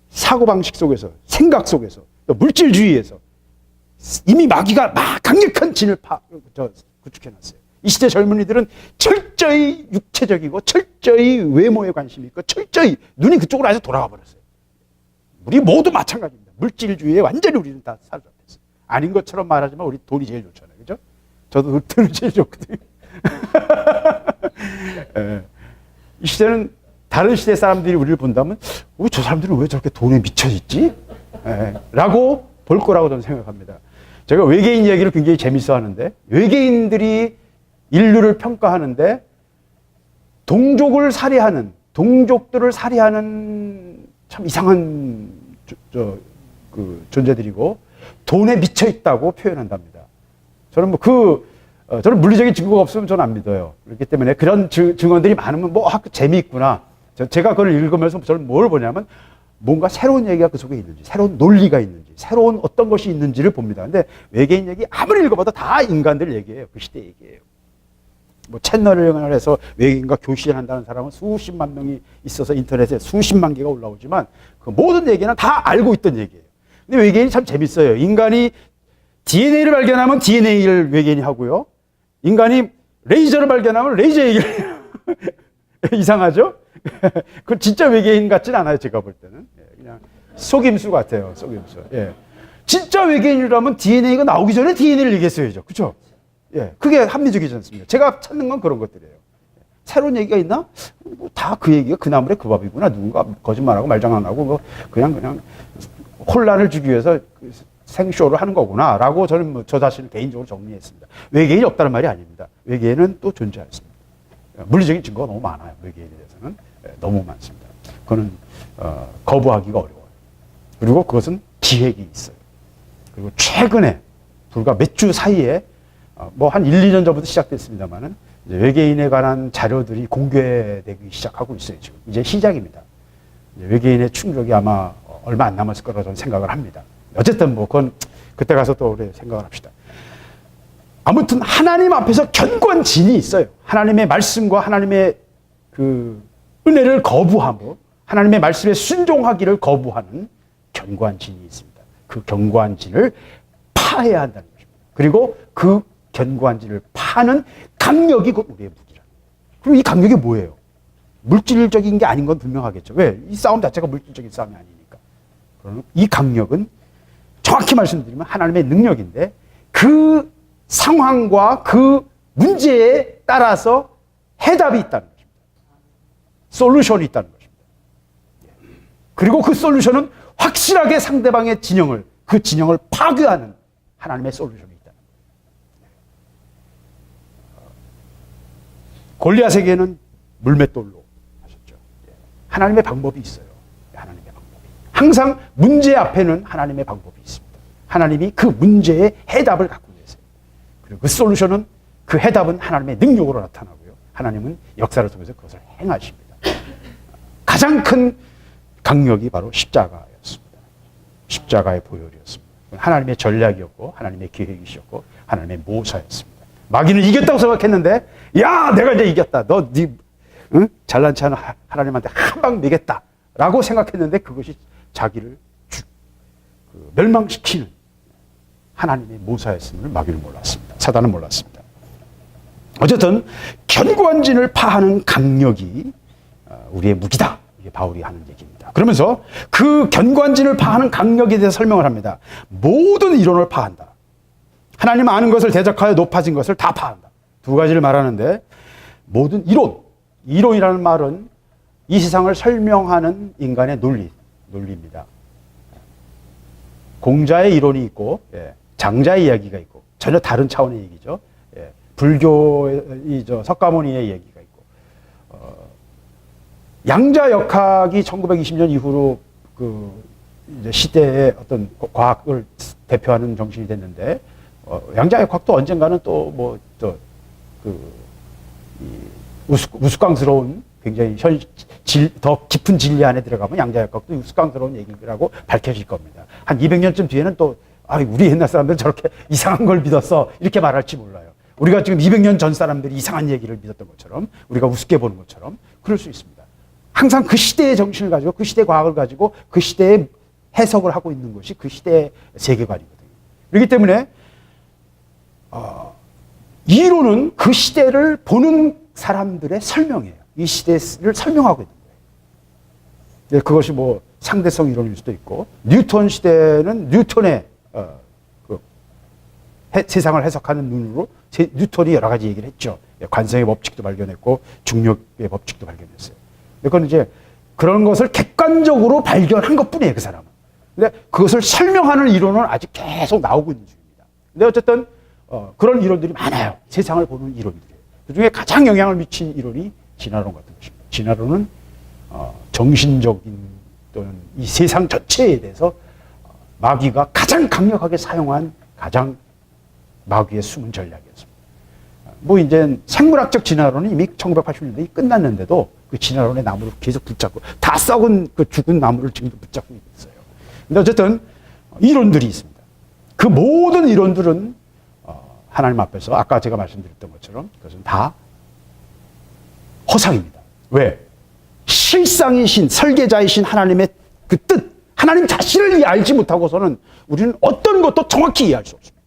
사고방식 속에서 생각 속에서 또 물질주의에서 이미 마귀가 막 강력한 진을 구축해놨어요. 이 시대 젊은이들은 철저히 육체적이고 철저히 외모에 관심이 있고 철저히 눈이 그쪽으로 아주 돌아가 버렸어요. 우리 모두 마찬가지입니다. 물질주의에 완전히 우리는 다 사로잡혔어요. 아닌 것처럼 말하지만 우리 돈이 제일 좋잖아요. 그죠? 저도 돈이 제일 좋거든요. 이 시대는 다른 시대 사람들이 우리를 본다면 저 사람들은 왜 저렇게 돈에 미쳐있지? 라고 볼 거라고 저는 생각합니다. 제가 외계인 이야기를 굉장히 재밌어 하는데 외계인들이 인류를 평가하는데 동족들을 살해하는 참 이상한 그 존재들이고 돈에 미쳐 있다고 표현한답니다. 저는 뭐 그 저는 물리적인 증거가 없으면 저는 안 믿어요. 그렇기 때문에 그런 증언들이 많으면 뭐 재미있구나. 제가 그걸 읽으면서 저는 뭘 보냐면 뭔가 새로운 얘기가 그 속에 있는지, 새로운 논리가 있는지, 새로운 어떤 것이 있는지를 봅니다. 근데 외계인 얘기 아무리 읽어봐도 다 인간들 얘기예요. 그 시대 얘기예요. 뭐 채널을 해서 외계인과 교신한다는 사람은 수십만 명이 있어서 인터넷에 수십만 개가 올라오지만 그 모든 얘기는 다 알고 있던 얘기예요. 근데 외계인이 참 재밌어요. 인간이 DNA를 발견하면 DNA를 외계인이 하고요. 인간이 레이저를 발견하면 레이저 얘기를 이상하죠? 그건 진짜 외계인 같진 않아요. 제가 볼 때는 그냥 속임수 같아요. 속임수. 예. 진짜 외계인이라면 DNA가 나오기 전에 DNA를 얘기했어야죠. 그렇죠? 예, 그게 합리적이지 않습니까? 제가 찾는 건 그런 것들이에요. 새로운 얘기가 있나? 뭐 다 그 얘기가 그 나물에 그 밥이구나. 누군가 거짓말하고 말장난하고 뭐 그냥 혼란을 주기 위해서 생쇼를 하는 거구나라고 저는 뭐 저 자신을 개인적으로 정리했습니다. 외계인이 없다는 말이 아닙니다. 외계인은 또 존재했습니다. 물리적인 증거가 너무 많아요. 외계인에 대해서는 너무 많습니다. 그거는 거부하기가 어려워요. 그리고 그것은 기획이 있어요. 그리고 최근에 불과 몇 주 사이에 뭐 한 1, 2년 전부터 시작됐습니다만은 외계인에 관한 자료들이 공개되기 시작하고 있어요. 지금 이제 시작입니다. 이제 외계인의 충격이 아마 얼마 안 남았을 거라고 저는 생각을 합니다. 어쨌든 뭐 그건 그때 가서 또 우리 생각을 합시다. 아무튼 하나님 앞에서 견고한 진이 있어요. 하나님의 말씀과 하나님의 그 은혜를 거부하고 하나님의 말씀에 순종하기를 거부하는 견고한 진이 있습니다. 그 견고한 진을 파해야 한다는 것입니다. 그리고 그 견고한 진을 파는 강력이 곧 우리의 무기라. 그리고 이 강력이 뭐예요? 물질적인 게 아닌 건 분명하겠죠. 왜? 이 싸움 자체가 물질적인 싸움이 아니니까. 그러면 이 강력은 정확히 말씀드리면 하나님의 능력인데 그 상황과 그 문제에 따라서 해답이 있다는 것입니다. 솔루션이 있다는 것입니다. 그리고 그 솔루션은 확실하게 상대방의 진영을, 그 진영을 파괴하는 하나님의 솔루션이 있다. 골리앗에게는 물맷돌로 하셨죠. 하나님의 방법이 있어요. 하나님의 방법이. 항상 문제 앞에는 하나님의 방법이 있습니다. 하나님이 그 문제의 해답을 갖고 계세요. 그리고 그 솔루션은, 그 해답은 하나님의 능력으로 나타나고요. 하나님은 역사를 통해서 그것을 행하십니다. 가장 큰 강력이 바로 십자가였습니다. 십자가의 보혈이었습니다. 하나님의 전략이었고 하나님의 계획이셨고 하나님의 모사였습니다. 마귀는 이겼다고 생각했는데, 야, 내가 이제 이겼다. 응? 잘난 체 하는 하나님한테 한 방 매겠다. 라고 생각했는데 그것이 자기를 멸망시키는 하나님의 모사였음을 마귀는 몰랐습니다. 사단은 몰랐습니다. 어쨌든 견고한 진을 파하는 강력이 우리의 무기다. 이게 바울이 하는 얘기입니다. 그러면서 그 견고한 진을 파하는 강력에 대해서 설명을 합니다. 모든 이론을 파한다. 하나님 아는 것을 대적하여 높아진 것을 다 파한다. 두 가지를 말하는데, 모든 이론이라는 말은 이 세상을 설명하는 인간의 논리입니다. 공자의 이론이 있고, 장자의 이야기가 있고, 전혀 다른 차원의 얘기죠. 불교의 석가모니의 얘기가 있고, 양자역학이 1920년 이후로 그 이제 시대의 어떤 과학을 대표하는 정신이 됐는데, 양자역학도 언젠가는 우스꽝스러운 굉장히 더 깊은 진리 안에 들어가면 양자역학도 우스꽝스러운 얘기라고 밝혀질 겁니다. 한 200년쯤 뒤에는 또, 우리 옛날 사람들은 저렇게 이상한 걸 믿었어. 이렇게 말할지 몰라요. 우리가 지금 200년 전 사람들이 이상한 얘기를 믿었던 것처럼, 우리가 우습게 보는 것처럼 그럴 수 있습니다. 항상 그 시대의 정신을 가지고, 그 시대의 과학을 가지고, 그 시대의 해석을 하고 있는 것이 그 시대의 세계관이거든요. 그렇기 때문에 이론은 그 시대를 보는 사람들의 설명이에요. 이 시대를 설명하고 있는 거예요. 그것이 뭐 상대성 이론일 수도 있고, 뉴턴 시대는 뉴턴의 세상을 해석하는 눈으로 뉴턴이 여러 가지 얘기를 했죠. 관성의 법칙도 발견했고 중력의 법칙도 발견했어요. 그건 이제 그런 것을 객관적으로 발견한 것뿐이에요, 그 사람은. 근데 그것을 설명하는 이론은 아직 계속 나오고 있는 중입니다. 근데 어쨌든 그런 이론들이 많아요. 세상을 보는 이론들이에요. 그중에 가장 영향을 미친 이론이 진화론 같은 것입니다. 진화론은 정신적인 또는 이 세상 전체에 대해서 마귀가 가장 강력하게 사용한 가장 마귀의 숨은 전략이었습니다. 뭐 이제 생물학적 진화론은 이미 1980년대에 끝났는데도 그 진화론의 나무를 계속 붙잡고 다 썩은 그 죽은 나무를 지금도 붙잡고 있어요. 근데 어쨌든 이론들이 있습니다. 그 모든 이론들은 하나님 앞에서 아까 제가 말씀드렸던 것처럼 그것은 다 허상입니다. 왜? 실상이신 설계자이신 하나님의 그 뜻, 하나님 자신을 알지 못하고서는 우리는 어떤 것도 정확히 이해할 수 없습니다.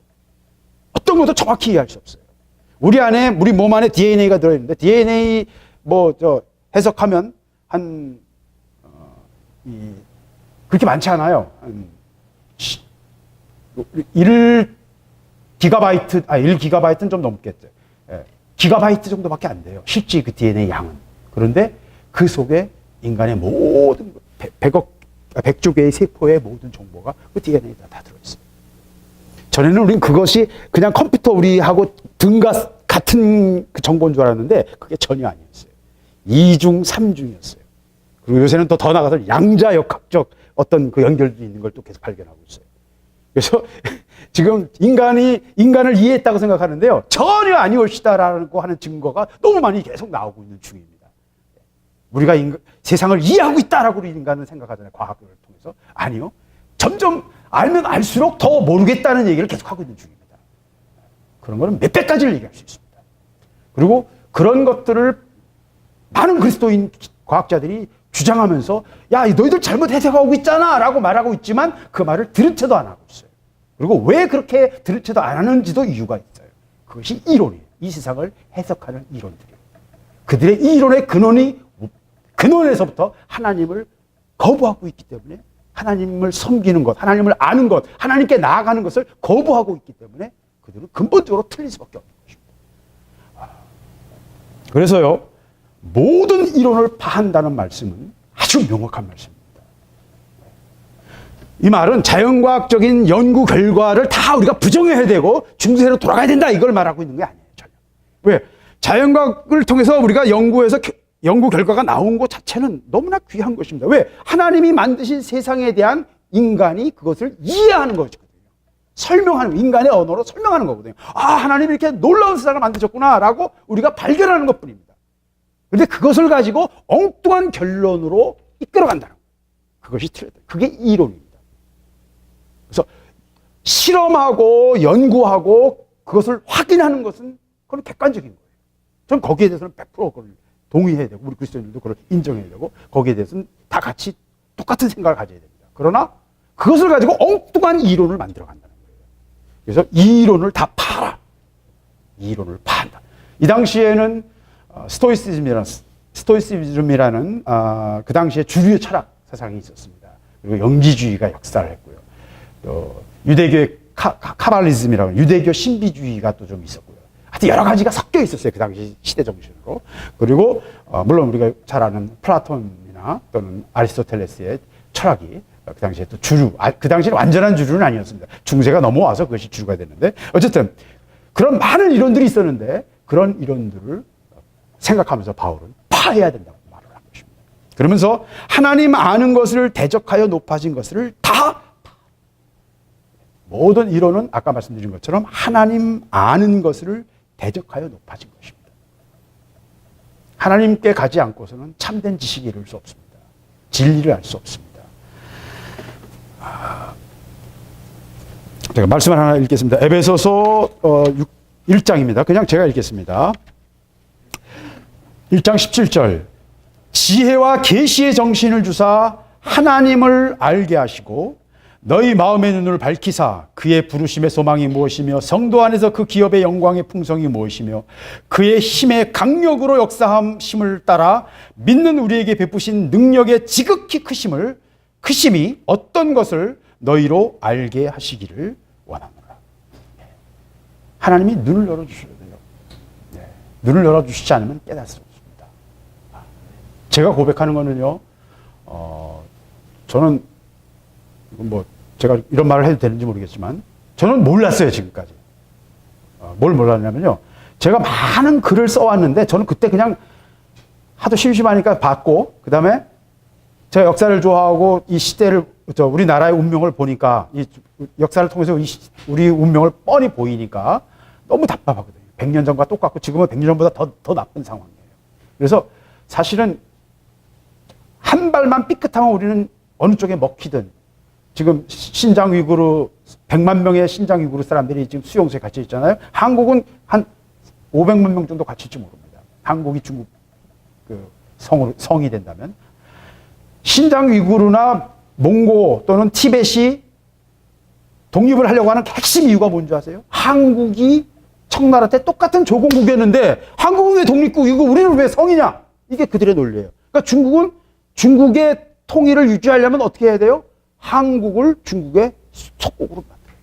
어떤 것도 정확히 이해할 수 없어요. 우리 몸 안에 DNA가 들어있는데 DNA 해석하면 그렇게 많지 않아요. 1기가바이트는 좀 넘겠죠. 기가바이트 정도밖에 안 돼요. 실제 그 DNA 양은. 그런데 그 속에 인간의 모든 100조 개의 세포의 모든 정보가 그 DNA에 다 들어있어요. 전에는 우린 그것이 그냥 컴퓨터 우리하고 등과 같은 그 정보인 줄 알았는데 그게 전혀 아니었어요. 2중, 3중이었어요. 그리고 요새는 또 더 나가서 양자역학적 어떤 그 연결이 있는 걸 또 계속 발견하고 있어요. 그래서 지금 인간을 이해했다고 생각하는데요. 전혀 아니올시다라고 하는 증거가 너무 많이 계속 나오고 있는 중입니다. 우리가 세상을 이해하고 있다라고 우리 인간은 생각하잖아요. 과학을 통해서. 아니요. 점점 알면 알수록 더 모르겠다는 얘기를 계속하고 있는 중입니다. 그런 거는 몇 배까지를 얘기할 수 있습니다. 그리고 그런 것들을 많은 그리스도인 과학자들이 주장하면서 야, 너희들 잘못 해석하고 있잖아 라고 말하고 있지만 그 말을 들은 채도 안 하고 있어요. 그리고 왜 그렇게 들은 채도 안 하는지도 이유가 있어요. 그것이 이론이에요. 이 세상을 해석하는 이론들이에요. 그들의 이 이론의 근원에서부터 하나님을 거부하고 있기 때문에 하나님을 섬기는 것, 하나님을 아는 것, 하나님께 나아가는 것을 거부하고 있기 때문에 그들은 근본적으로 틀릴 수밖에 없는 것입니다. 그래서요, 모든 이론을 파한다는 말씀은 아주 명확한 말씀입니다. 이 말은 자연과학적인 연구 결과를 다 우리가 부정해야 되고 중세로 돌아가야 된다 이걸 말하고 있는 게 아니에요. 전혀. 왜? 자연과학을 통해서 우리가 연구해서 연구 결과가 나온 것 자체는 너무나 귀한 것입니다. 왜? 하나님이 만드신 세상에 대한 인간이 그것을 이해하는 것이거든요. 설명하는, 인간의 언어로 설명하는 거거든요. 아, 하나님이 이렇게 놀라운 세상을 만드셨구나 라고 우리가 발견하는 것 뿐입니다. 그런데 그것을 가지고 엉뚱한 결론으로 이끌어간다는 거예요. 그것이 틀렸다. 그게 이론입니다. 그래서 실험하고 연구하고 그것을 확인하는 것은 그건 객관적인 거예요. 전 거기에 대해서는 100% 그걸 동의해야 되고 우리 그리스도인들도 그걸 인정해야 되고 거기에 대해서는 다 같이 똑같은 생각을 가져야 됩니다. 그러나 그것을 가지고 엉뚱한 이론을 만들어 간다는 거예요. 그래서 이 이론을 다 팔아. 이 이론을 판다. 이 당시에는 스토이시즘이라는 그 당시에 주류의 철학 사상이 있었습니다. 그리고 영지주의가 역사를 했고요. 또 유대교의 카발리즘이라는 유대교 신비주의가 또 좀 있었고요. 하여튼 여러 가지가 섞여 있었어요. 그 당시 시대 정신으로. 그리고 물론 우리가 잘 아는 플라톤이나 또는 아리스토텔레스의 철학이 그 당시에 또 주류, 그 당시에는 완전한 주류는 아니었습니다. 중세가 넘어와서 그것이 주류가 됐는데 어쨌든 그런 많은 이론들이 있었는데 그런 이론들을 생각하면서 바울은 파해야 된다고 말을 한 것입니다. 그러면서 하나님 아는 것을 대적하여 높아진 것을 다 모든 이론은 아까 말씀드린 것처럼 하나님 아는 것을 대적하여 높아진 것입니다. 하나님께 가지 않고서는 참된 지식이 이룰 수 없습니다. 진리를 알 수 없습니다. 제가 말씀을 하나 읽겠습니다. 에베소서 1장입니다. 그냥 제가 읽겠습니다. 1장 17절 지혜와 계시의 정신을 주사 하나님을 알게 하시고 너희 마음의 눈을 밝히사 그의 부르심의 소망이 무엇이며 성도 안에서 그 기업의 영광의 풍성이 무엇이며 그의 힘의 강력으로 역사함심을 따라 믿는 우리에게 베푸신 능력의 지극히 크심이 어떤 것을 너희로 알게 하시기를 원하노라. 하나님이 눈을 열어주셔야 돼요. 눈을 열어주시지 않으면 깨달을 수 없습니다. 제가 고백하는 거는요, 저는 제가 이런 말을 해도 되는지 모르겠지만 저는 몰랐어요, 지금까지. 뭘 몰랐냐면요, 제가 많은 글을 써왔는데 저는 그때 그냥 하도 심심하니까 봤고 그 다음에 제가 역사를 좋아하고 이 시대를, 우리나라의 운명을 보니까 이 역사를 통해서 우리 운명을 뻔히 보이니까 너무 답답하거든요. 100년 전과 똑같고 지금은 100년 전보다 더 나쁜 상황이에요. 그래서 사실은 한 발만 삐끗하면 우리는 어느 쪽에 먹히든 지금 신장 위구르 100만 명의 신장 위구르 사람들이 지금 수용소에 갇혀 있잖아요. 한국은 한 500만 명 정도 갇힐지 모릅니다. 한국이 중국 그 성이 된다면 신장 위구르나 몽고 또는 티벳이 독립을 하려고 하는 핵심 이유가 뭔지 아세요? 한국이 청나라 때 똑같은 조공국이었는데 한국은 왜 독립국이고 우리는 왜 성이냐? 이게 그들의 논리예요. 그러니까 중국은 중국의 통일을 유지하려면 어떻게 해야 돼요? 한국을 중국의 속국으로 만들어요.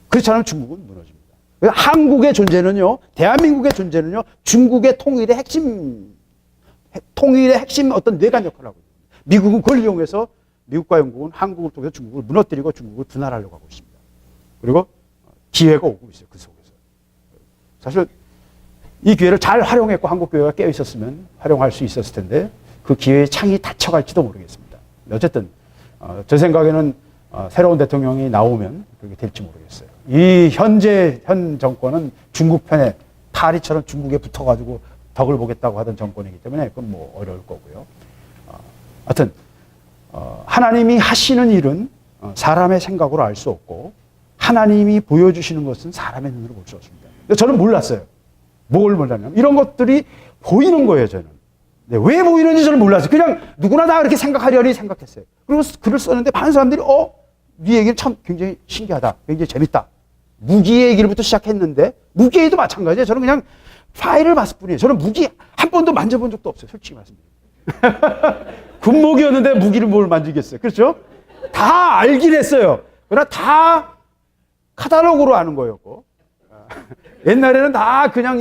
그렇지 않으면 중국은 무너집니다. 그래서 한국의 존재는요, 대한민국의 존재는요, 중국의 통일의 핵심 어떤 뇌관 역할을 하고 있습니다. 미국은 그걸 이용해서 미국과 영국은 한국을 통해서 중국을 무너뜨리고 중국을 분할하려고 하고 있습니다. 그리고 기회가 오고 있어요. 그 속에서. 사실 이 기회를 잘 활용했고 한국 교회가 깨어 있었으면 활용할 수 있었을 텐데 그 기회의 창이 닫혀갈지도 모르겠습니다. 어쨌든 제 생각에는 새로운 대통령이 나오면 그렇게 될지 모르겠어요. 이 현 정권은 중국 편에 파리처럼 중국에 붙어가지고 덕을 보겠다고 하던 정권이기 때문에 그건 뭐 어려울 거고요. 하여튼 하나님이 하시는 일은 사람의 생각으로 알 수 없고 하나님이 보여주시는 것은 사람의 눈으로 볼 수 없습니다. 저는 몰랐어요. 뭘 몰랐냐면 이런 것들이 보이는 거예요. 저는. 네, 왜 보이는지 저는 몰랐어요. 그냥 누구나 다 그렇게 생각하려니 생각했어요. 그리고 글을 썼는데 많은 사람들이 네 얘기는 참 굉장히 신기하다. 굉장히 재밌다. 무기 얘기부터 시작했는데 무기 얘기도 마찬가지예요. 저는 그냥 파일을 봤을 뿐이에요. 저는 무기 한 번도 만져본 적도 없어요. 솔직히 말씀드립니다. 군목이었는데 무기를 뭘 만지겠어요. 그렇죠? 다 알긴 했어요. 그러나 다 카탈로그로 아는 거였고 옛날에는 다 그냥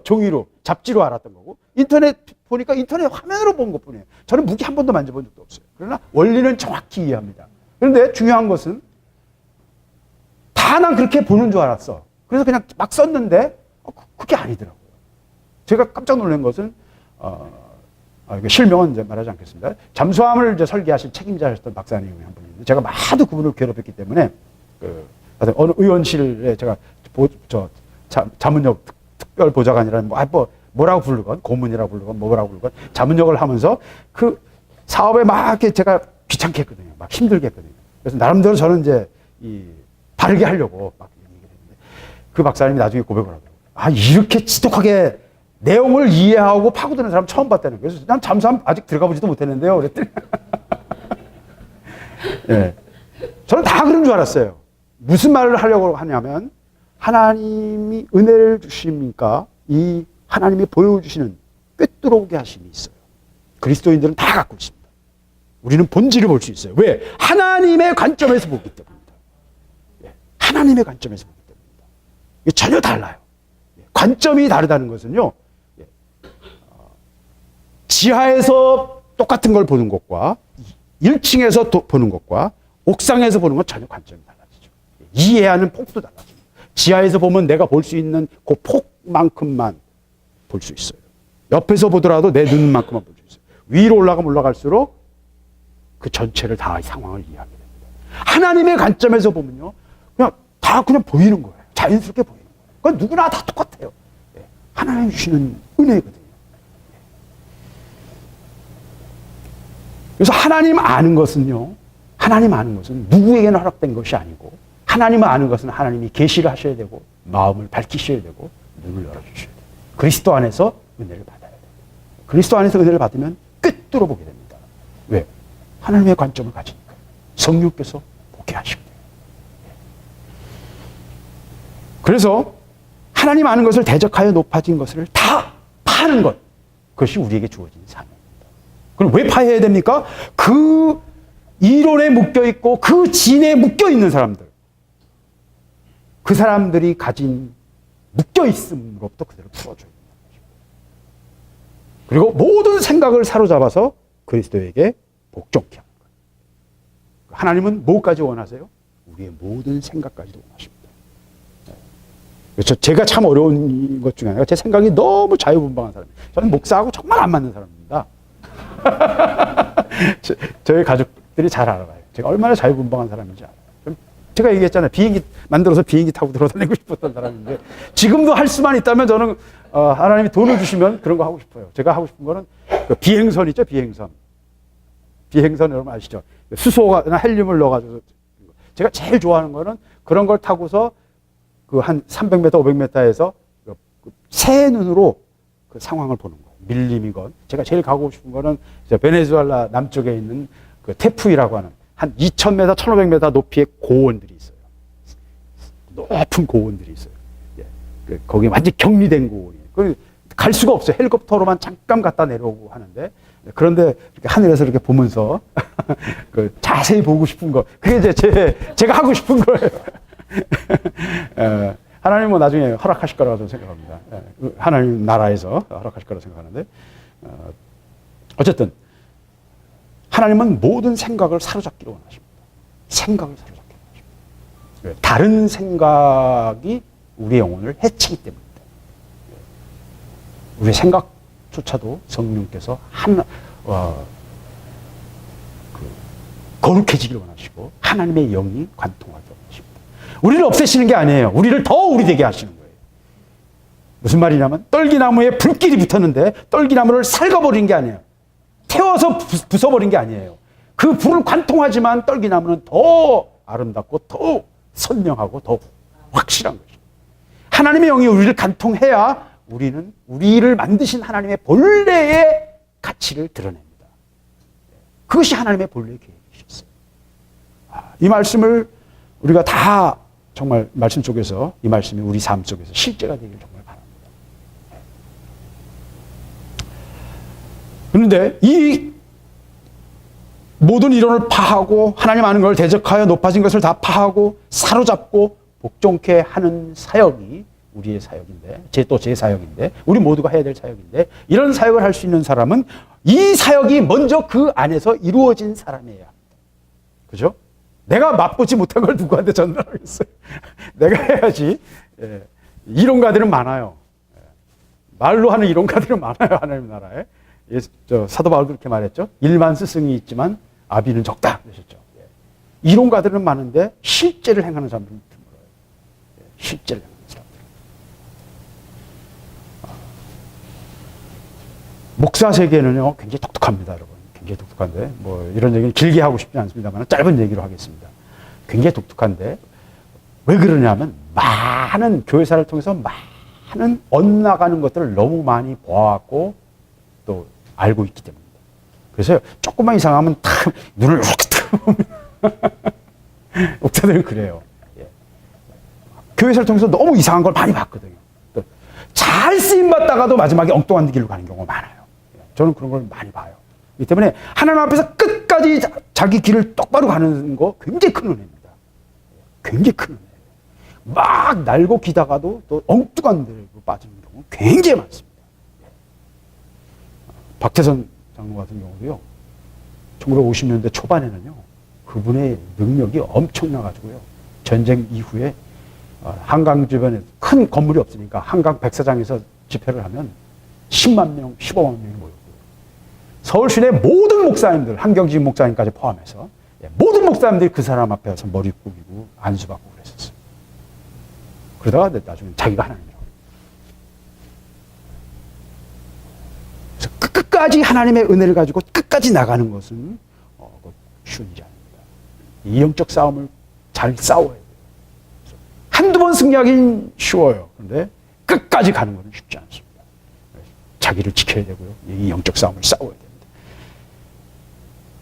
종이로 잡지로 알았던 거고 인터넷 보니까 인터넷 화면으로 본 것뿐이에요. 저는 무기 한 번도 만져본 적도 없어요. 그러나 원리는 정확히 이해합니다. 그런데 중요한 것은 다 난 그렇게 보는 줄 알았어. 그래서 그냥 막 썼는데 그게 아니더라고요. 제가 깜짝 놀란 것은 실명은 이제 말하지 않겠습니다. 잠수함을 이제 설계하신 책임자였던 박사님이 한 분이 있는데 제가 하도 그분을 괴롭혔기 때문에 어느 의원실에 제가 자문역 특별 보좌관이라는 뭐라고 부르건 고문이라고 부르건 뭐라고 부르건 자문역을 하면서 그 사업에 막 이렇게 제가 귀찮게 했거든요. 막 힘들게 했거든요. 그래서 나름대로 저는 이제 바르게 하려고 막 얘기를 했는데 그 박사님이 나중에 고백을 하더라고요. 이렇게 지독하게 내용을 이해하고 파고드는 사람 처음 봤다는 거예요. 그래서 난 잠수함 아직 들어가 보지도 못했는데요. 그랬더니 네. 저는 다 그런 줄 알았어요. 무슨 말을 하려고 하냐면 하나님이 은혜를 주십니까? 이 하나님이 보여주시는 꿰뚫어오게 하심이 있어요. 그리스도인들은 다 갖고 있습니다. 우리는 본질을 볼 수 있어요. 왜? 하나님의 관점에서 보기 때문입니다. 하나님의 관점에서 보기 때문입니다. 이게 전혀 달라요. 관점이 다르다는 것은요. 지하에서 똑같은 걸 보는 것과 1층에서 보는 것과 옥상에서 보는 건 전혀 관점이 달라지죠. 이해하는 폭도 달라집니다. 지하에서 보면 내가 볼 수 있는 그 폭만큼만 볼 수 있어요. 옆에서 보더라도 내 눈만큼만 볼 수 있어요. 위로 올라가면 올라갈수록 그 전체를 다 상황을 이해하게 됩니다. 하나님의 관점에서 보면요. 그냥 보이는 거예요. 자연스럽게 보이는 거예요. 그건 누구나 다 똑같아요. 하나님 주시는 은혜거든요. 그래서 하나님 아는 것은요. 하나님 아는 것은 누구에게나 허락된 것이 아니고 하나님을 아는 것은 하나님이 계시를 하셔야 되고 마음을 밝히셔야 되고 눈을 열어주셔야 돼요. 그리스도 안에서 은혜를 받아야 돼요. 그리스도 안에서 은혜를 받으면 꿰뚫어 보게 됩니다. 왜? 하나님의 관점을 가지니까요. 성령께서 보게 하시고. 그래서 하나님 아는 것을 대적하여 높아진 것을 다 파는 것. 그것이 우리에게 주어진 삶입니다. 그럼 왜 파해야 됩니까? 그 이론에 묶여있고 그 진에 묶여있는 사람들. 그 사람들이 가진 묶여있음으로부터 그들을 풀어줘야 됩니다. 그리고 모든 생각을 사로잡아서 그리스도에게 복종케 하는 거예요. 하나님은 뭐까지 원하세요? 우리의 모든 생각까지도 원하십니다. 그렇죠. 제가 참 어려운 것 중에 하나가 제 생각이 너무 자유분방한 사람이에요. 저는 목사하고 정말 안 맞는 사람입니다. 저희 가족들이 잘 알아요. 제가 얼마나 자유분방한 사람인지 알아요. 좀 제가 얘기했잖아요. 비행기 만들어서 비행기 타고 돌아다니고 싶었던 사람인데 지금도 할 수만 있다면 저는 하나님이 돈을 주시면 그런 거 하고 싶어요. 제가 하고 싶은 거는 그 비행선 있죠, 비행선. 비행선 여러분 아시죠? 수소나 헬륨을 넣어가지고 제가 제일 좋아하는 거는 그런 걸 타고서 그 한 300m, 500m에서 새 눈으로 그 상황을 보는 거예요. 밀림이건. 제가 제일 가고 싶은 거는 베네수엘라 남쪽에 있는 그 테푸이라고 하는 한 2000m, 1500m 높이의 고원들이 있어요. 높은 고원들이 있어요. 예. 거기 완전 격리된 고원이에요. 갈 수가 없어요. 헬리콥터로만 잠깐 갔다 내려오고 하는데 그런데 이렇게 하늘에서 이렇게 보면서 그 자세히 보고 싶은 거 그게 이제 제가 하고 싶은 거예요. 하나님은 나중에 허락하실 거라고 저는 생각합니다. 하나님 나라에서 허락하실 거라고 생각하는데 어쨌든 하나님은 모든 생각을 사로잡기를 원하십니다. 생각을 사로잡기를 원하십니다. 다른 생각이 우리의 영혼을 해치기 때문입니다. 우리의 생각조차도 성령께서 거룩해지기를 원하시고 하나님의 영이 관통하기를 원하십니다. 우리를 없애시는 게 아니에요. 우리를 더 우리 되게 하시는 거예요. 무슨 말이냐면 떨기나무에 불길이 붙었는데 떨기나무를 살가버린 게 아니에요. 태워서 부숴버린 게 아니에요. 그 불을 관통하지만 떨기나무는 더 아름답고 더 선명하고 더 확실한 것입니다. 하나님의 영이 우리를 관통해야 우리는 우리를 만드신 하나님의 본래의 가치를 드러냅니다. 그것이 하나님의 본래의 계획이셨어요. 이 말씀을 우리가 다 정말 말씀 속에서 이 말씀이 우리 삶 속에서 실제가 되기를 정말 바랍니다. 그런데 이 모든 이론을 파하고 하나님 아는 걸 대적하여 높아진 것을 다 파하고 사로잡고 복종케 하는 사역이 우리의 사역인데 제 사역인데 우리 모두가 해야 될 사역인데 이런 사역을 할 수 있는 사람은 이 사역이 먼저 그 안에서 이루어진 사람이어야 합니다. 그죠? 내가 맛보지 못한 걸 누구한테 전달하겠어요? 내가 해야지. 예. 이론가들은 많아요. 예. 말로 하는 이론가들은 많아요. 하나님 나라에. 예, 사도 바울도 그렇게 말했죠. 일만 스승이 있지만 아비는 적다 그러셨죠. 예. 이론가들은 많은데 실제를 행하는 사람들은 드물어요. 예. 실제를 행하는 사람들. 목사 세계는요 굉장히 독특합니다, 여러분. 굉장히 독특한데 뭐 이런 얘기는 길게 하고 싶지 않습니다만 짧은 얘기로 하겠습니다. 굉장히 독특한데 왜 그러냐면 많은 교회사를 통해서 많은 엇나가는 것들을 너무 많이 보았고 또 알고 있기 때문입니다. 그래서 조금만 이상하면 탁 눈을 이렇게 뜨면 목사들은 그래요. 예. 교회사를 통해서 너무 이상한 걸 많이 봤거든요. 또 잘 쓰임 받다가도 마지막에 엉뚱한 길로 가는 경우가 많아요. 예. 저는 그런 걸 많이 봐요. 이 때문에 하나님 앞에서 끝까지 자기 길을 똑바로 가는 거 굉장히 큰 은혜입니다. 굉장히 큰 은혜예요. 막 날고 기다가도 또 엉뚱한 데로 빠지는 경우 굉장히 많습니다. 박태선 장로 같은 경우도요. 1950년대 초반에는요. 그분의 능력이 엄청나가지고요. 전쟁 이후에 한강 주변에 큰 건물이 없으니까 한강 백사장에서 집회를 하면 10만 명, 15만 명이 모였고요. 서울 시내 모든 목사님들, 한경직 목사님까지 포함해서 모든 목사님들이 그 사람 앞에 와서 머리 꾸기고 안수받고 그랬었어요. 그러다가 나중에 자기가 하나님이라고. 그래서 끝까지 하나님의 은혜를 가지고 끝까지 나가는 것은 쉬운 일이 아닙니다. 이 영적 싸움을 잘 싸워야 돼요. 한두 번 승리하기는 쉬워요. 그런데 끝까지 가는 것은 쉽지 않습니다. 자기를 지켜야 되고요. 이 영적 싸움을 싸워야 됩니다.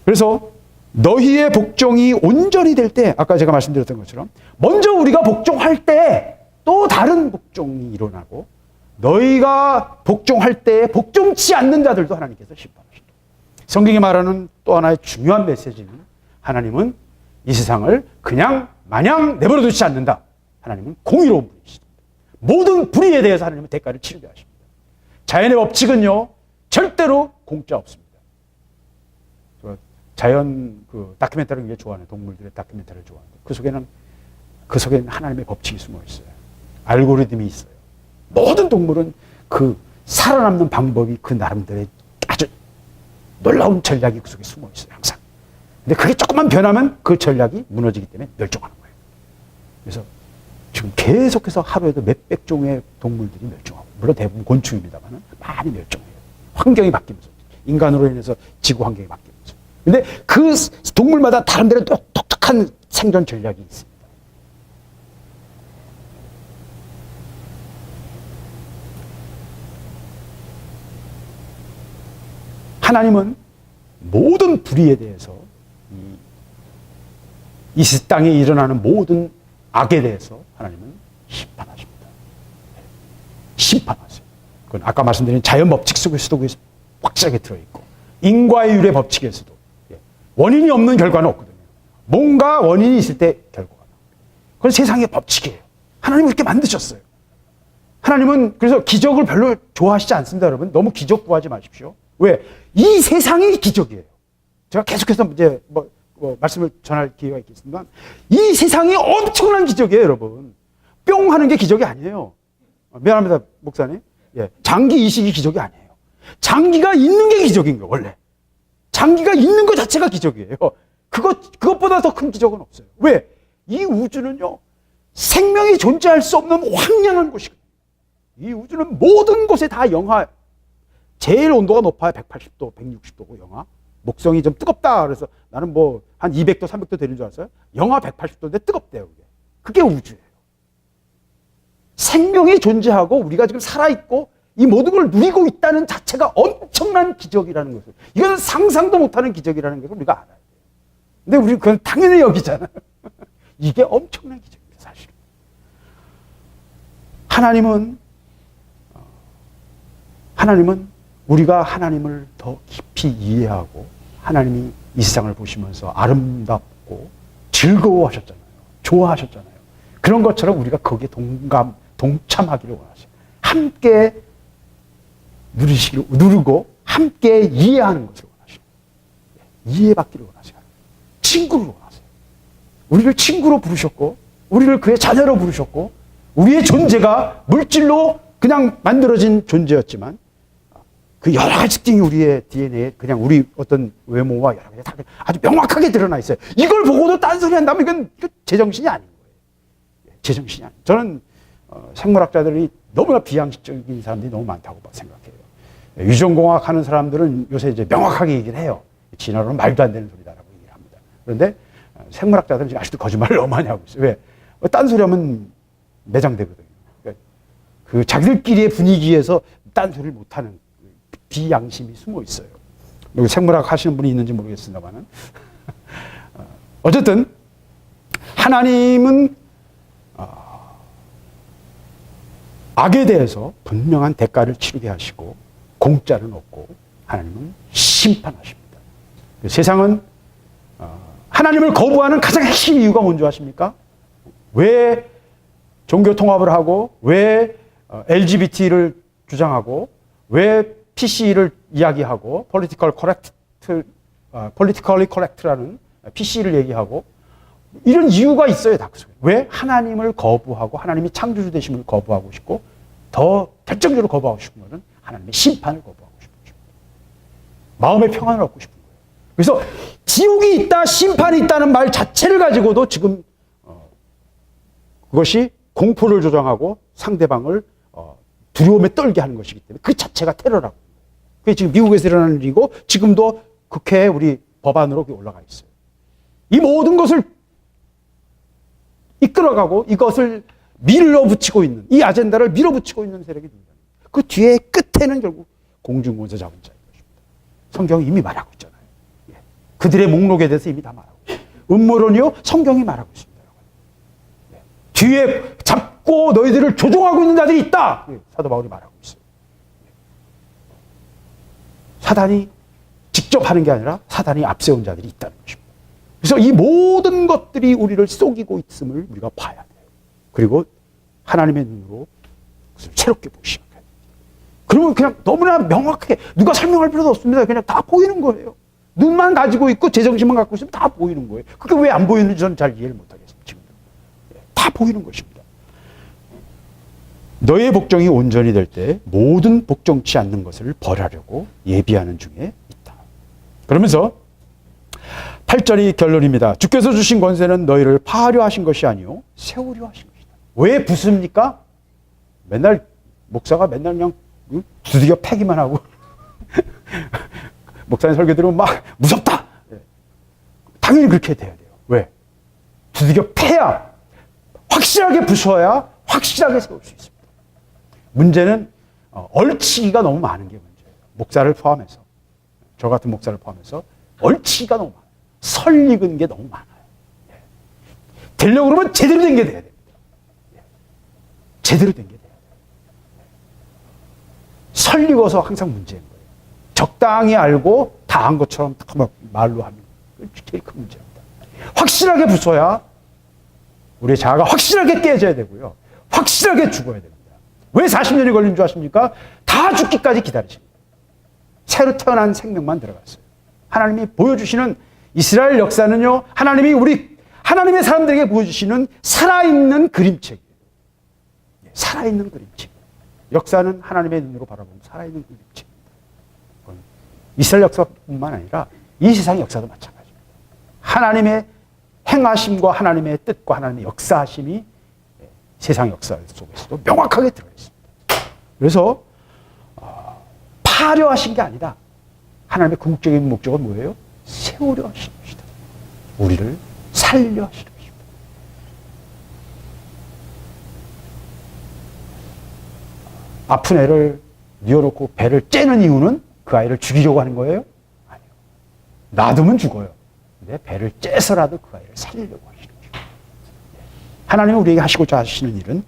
그래서 너희의 복종이 온전히 될 때 아까 제가 말씀드렸던 것처럼 먼저 우리가 복종할 때 또 다른 복종이 일어나고 너희가 복종할 때 복종치 않는 자들도 하나님께서 심판하신다. 성경이 말하는 또 하나의 중요한 메시지는 하나님은 이 세상을 그냥 마냥 내버려 두지 않는다. 하나님은 공의로운 분이십니다. 모든 불의에 대해서 하나님은 대가를 치르게 하십니다. 자연의 법칙은요 절대로 공짜 없습니다. 자연 그 다큐멘터리를 굉장히 좋아하는 동물들의 다큐멘터리를 좋아하는데 그 속에는 하나님의 법칙이 숨어 있어요. 알고리즘이 있어요. 모든 동물은 그 살아남는 방법이 그 나름대로의 아주 놀라운 전략이 그 속에 숨어 있어요. 항상. 근데 그게 조금만 변하면 그 전략이 무너지기 때문에 멸종하는 거예요. 그래서 지금 계속해서 하루에도 몇백 종의 동물들이 멸종하고, 물론 대부분 곤충입니다만 많이 멸종해요. 환경이 바뀌면서, 인간으로 인해서 지구 환경이 바뀌면서. 근데 그 동물마다 다른 데는 독특한 생존 전략이 있습니다. 하나님은 모든 불의에 대해서, 이 땅에 일어나는 모든 악에 대해서 하나님은 심판하십니다. 심판하세요. 그건 아까 말씀드린 자연 법칙 속에서도 확실하게 들어있고, 인과의 율의 법칙에서도 원인이 없는 결과는 없거든요. 뭔가 원인이 있을 때 결과가 나옵니다. 그건 세상의 법칙이에요. 하나님은 이렇게 만드셨어요. 하나님은 그래서 기적을 별로 좋아하시지 않습니다, 여러분. 너무 기적 구하지 마십시오. 왜? 이 세상이 기적이에요. 제가 계속해서 이제 말씀을 전할 기회가 있겠습니다만, 이 세상이 엄청난 기적이에요, 여러분. 뿅 하는 게 기적이 아니에요. 미안합니다, 목사님. 예, 장기 이식이 기적이 아니에요. 장기가 있는 게 기적인 거예요, 원래. 장기가 있는 것 자체가 기적이에요. 그것보다 더 큰 기적은 없어요. 왜? 이 우주는요, 생명이 존재할 수 없는 황량한 곳이거든요. 이 우주는 모든 곳에 다 영하, 제일 온도가 높아야 180도, 160도고 영하. 목성이 좀 뜨겁다. 그래서 나는 한 200도, 300도 되는 줄 알았어요. 영하 180도인데 뜨겁대요. 그게 우주예요. 생명이 존재하고 우리가 지금 살아있고 이 모든 걸 누리고 있다는 자체가 엄청난 기적이라는 것을, 이건 상상도 못하는 기적이라는 것을 우리가 알아야 돼요. 근데 우리 그건 당연히 여기잖아요. 이게 엄청난 기적입니다, 사실. 하나님은 우리가 하나님을 더 깊이 이해하고 하나님이 이 세상을 보시면서 아름답고 즐거워하셨잖아요. 좋아하셨잖아요. 그런 것처럼 우리가 거기에 동참하기를 원하세요. 함께 누르고 함께 이해하는 것을 원하시고, 이해받기를 원하세요. 친구를 원하세요. 우리를 친구로 부르셨고, 우리를 그의 자녀로 부르셨고, 우리의 존재가 물질로 그냥 만들어진 존재였지만 그 여러 가지 특징이 우리의 DNA에 그냥 우리 어떤 외모와 여러 가지 다 아주 명확하게 드러나 있어요. 이걸 보고도 딴소리 한다면 이건 제정신이 아닌 거예요. 제정신이 아닌. 저는 생물학자들이 너무나 비양식적인 사람들이 너무 많다고 생각해요. 유전공학 하는 사람들은 요새 이제 명확하게 얘기를 해요. 진화론은 말도 안 되는 소리다라고 얘기를 합니다. 그런데 생물학자들은 지금 아직도 거짓말을 너무 많이 하고 있어요. 왜? 딴소리 하면 매장되거든요. 그러니까 그 자기들끼리의 분위기에서 딴소리를 못하는 비양심이 숨어 있어요. 여기 생물학 하시는 분이 있는지 모르겠습니다만은. 어쨌든 하나님은 악에 대해서 분명한 대가를 치르게 하시고 공짜는 없고 하나님은 심판하십니다. 세상은 하나님을 거부하는 가장 핵심 이유가 뭔지 아십니까? 왜 종교 통합을 하고, 왜 LGBT를 주장하고, 왜 PC를 이야기하고, politically correct라는 PC를 얘기하고, 이런 이유가 있어요, 다. 왜? 하나님을 거부하고, 하나님이 창조주 되심을 거부하고 싶고, 더 결정적으로 거부하고 싶은 것은 하나님의 심판을 거부하고 싶은 것입니다. 마음의 평안을 얻고 싶은 거예요. 그래서 지옥이 있다, 심판이 있다는 말 자체를 가지고도 지금 그것이 공포를 조장하고 상대방을 두려움에 떨게 하는 것이기 때문에 그 자체가 테러라고. 그게 지금 미국에서 일어나는 일이고 지금도 국회에 우리 법안으로 올라가 있어요. 이 모든 것을 이끌어가고 이것을 밀어붙이고 있는, 이 아젠다를 밀어붙이고 있는 세력이 누구냐. 그 뒤에 끝에는 결국 공중권세 자본자인 것입니다. 성경이 이미 말하고 있잖아요. 그들의 목록에 대해서 이미 다 말하고 있어요. 음모론이요? 성경이 말하고 있습니다. 뒤에 잡고 너희들을 조종하고 있는 자들이 있다. 사도 바울이 말하고 있어요. 사단이 직접 하는 게 아니라 사단이 앞세운 자들이 있다는 것입니다. 그래서 이 모든 것들이 우리를 속이고 있음을 우리가 봐야 돼요. 그리고 하나님의 눈으로 그것을 새롭게 보기 시작해요. 그러면 그냥 너무나 명확하게 누가 설명할 필요도 없습니다. 그냥 다 보이는 거예요. 눈만 가지고 있고 제정신만 갖고 있으면 다 보이는 거예요. 그게 왜 안 보이는지 저는 잘 이해를 못하겠습니다. 지금 다 보이는 것입니다. 너의 복종이 온전히 될 때 모든 복종치 않는 것을 벌하려고 예비하는 중에 있다. 그러면서 8절이 결론입니다. 주께서 주신 권세는 너희를 파하려 하신 것이 아니요 세우려 하신 것이다. 왜 부습니까? 맨날 목사가 맨날 그냥 두들겨 패기만 하고 목사님 설교 들으면 막 무섭다. 당연히 그렇게 돼야 돼요. 왜? 두들겨 패야, 확실하게 부숴야 확실하게 세울 수 있습니다. 문제는 얼치기가 너무 많은 게 문제예요. 목사를 포함해서, 저 같은 목사를 포함해서 얼치기가 너무 많아요. 설익은 게 너무 많아요. 되려고 그러면 제대로 된 게 돼야 됩니다. 제대로 된 게 돼야 돼요. 설익어서 항상 문제인 거예요. 적당히 알고 다 한 것처럼 막 말로 하면 제일 큰 문제입니다. 확실하게 부숴야 우리의 자아가 확실하게 깨져야 되고요. 확실하게 죽어야 됩니다. 왜 40년이 걸린 줄 아십니까? 다 죽기까지 기다리십니다. 새로 태어난 생명만 들어갔어요. 하나님이 보여주시는 이스라엘 역사는요, 하나님의 사람들에게 보여주시는 살아있는 그림책이에요. 살아있는 그림책. 역사는 하나님의 눈으로 바라보면 살아있는 그림책입니다. 이스라엘 역사뿐만 아니라 이 세상의 역사도 마찬가지입니다. 하나님의 행하심과 하나님의 뜻과 하나님의 역사하심이 세상 역사 속에서도 명확하게 들어있습니다. 그래서 파려 하신 게 아니다. 하나님의 궁극적인 목적은 뭐예요? 세우려 하신 것이다. 우리를 살려 하시는 것입니다. 아픈 애를 뉘어놓고 배를 째는 이유는 그 아이를 죽이려고 하는 거예요? 아니요. 놔두면 죽어요. 근데 배를 째서라도 그 아이를 살리려고 하시는 거예요. 하나님이 우리에게 하시고자 하시는 일은,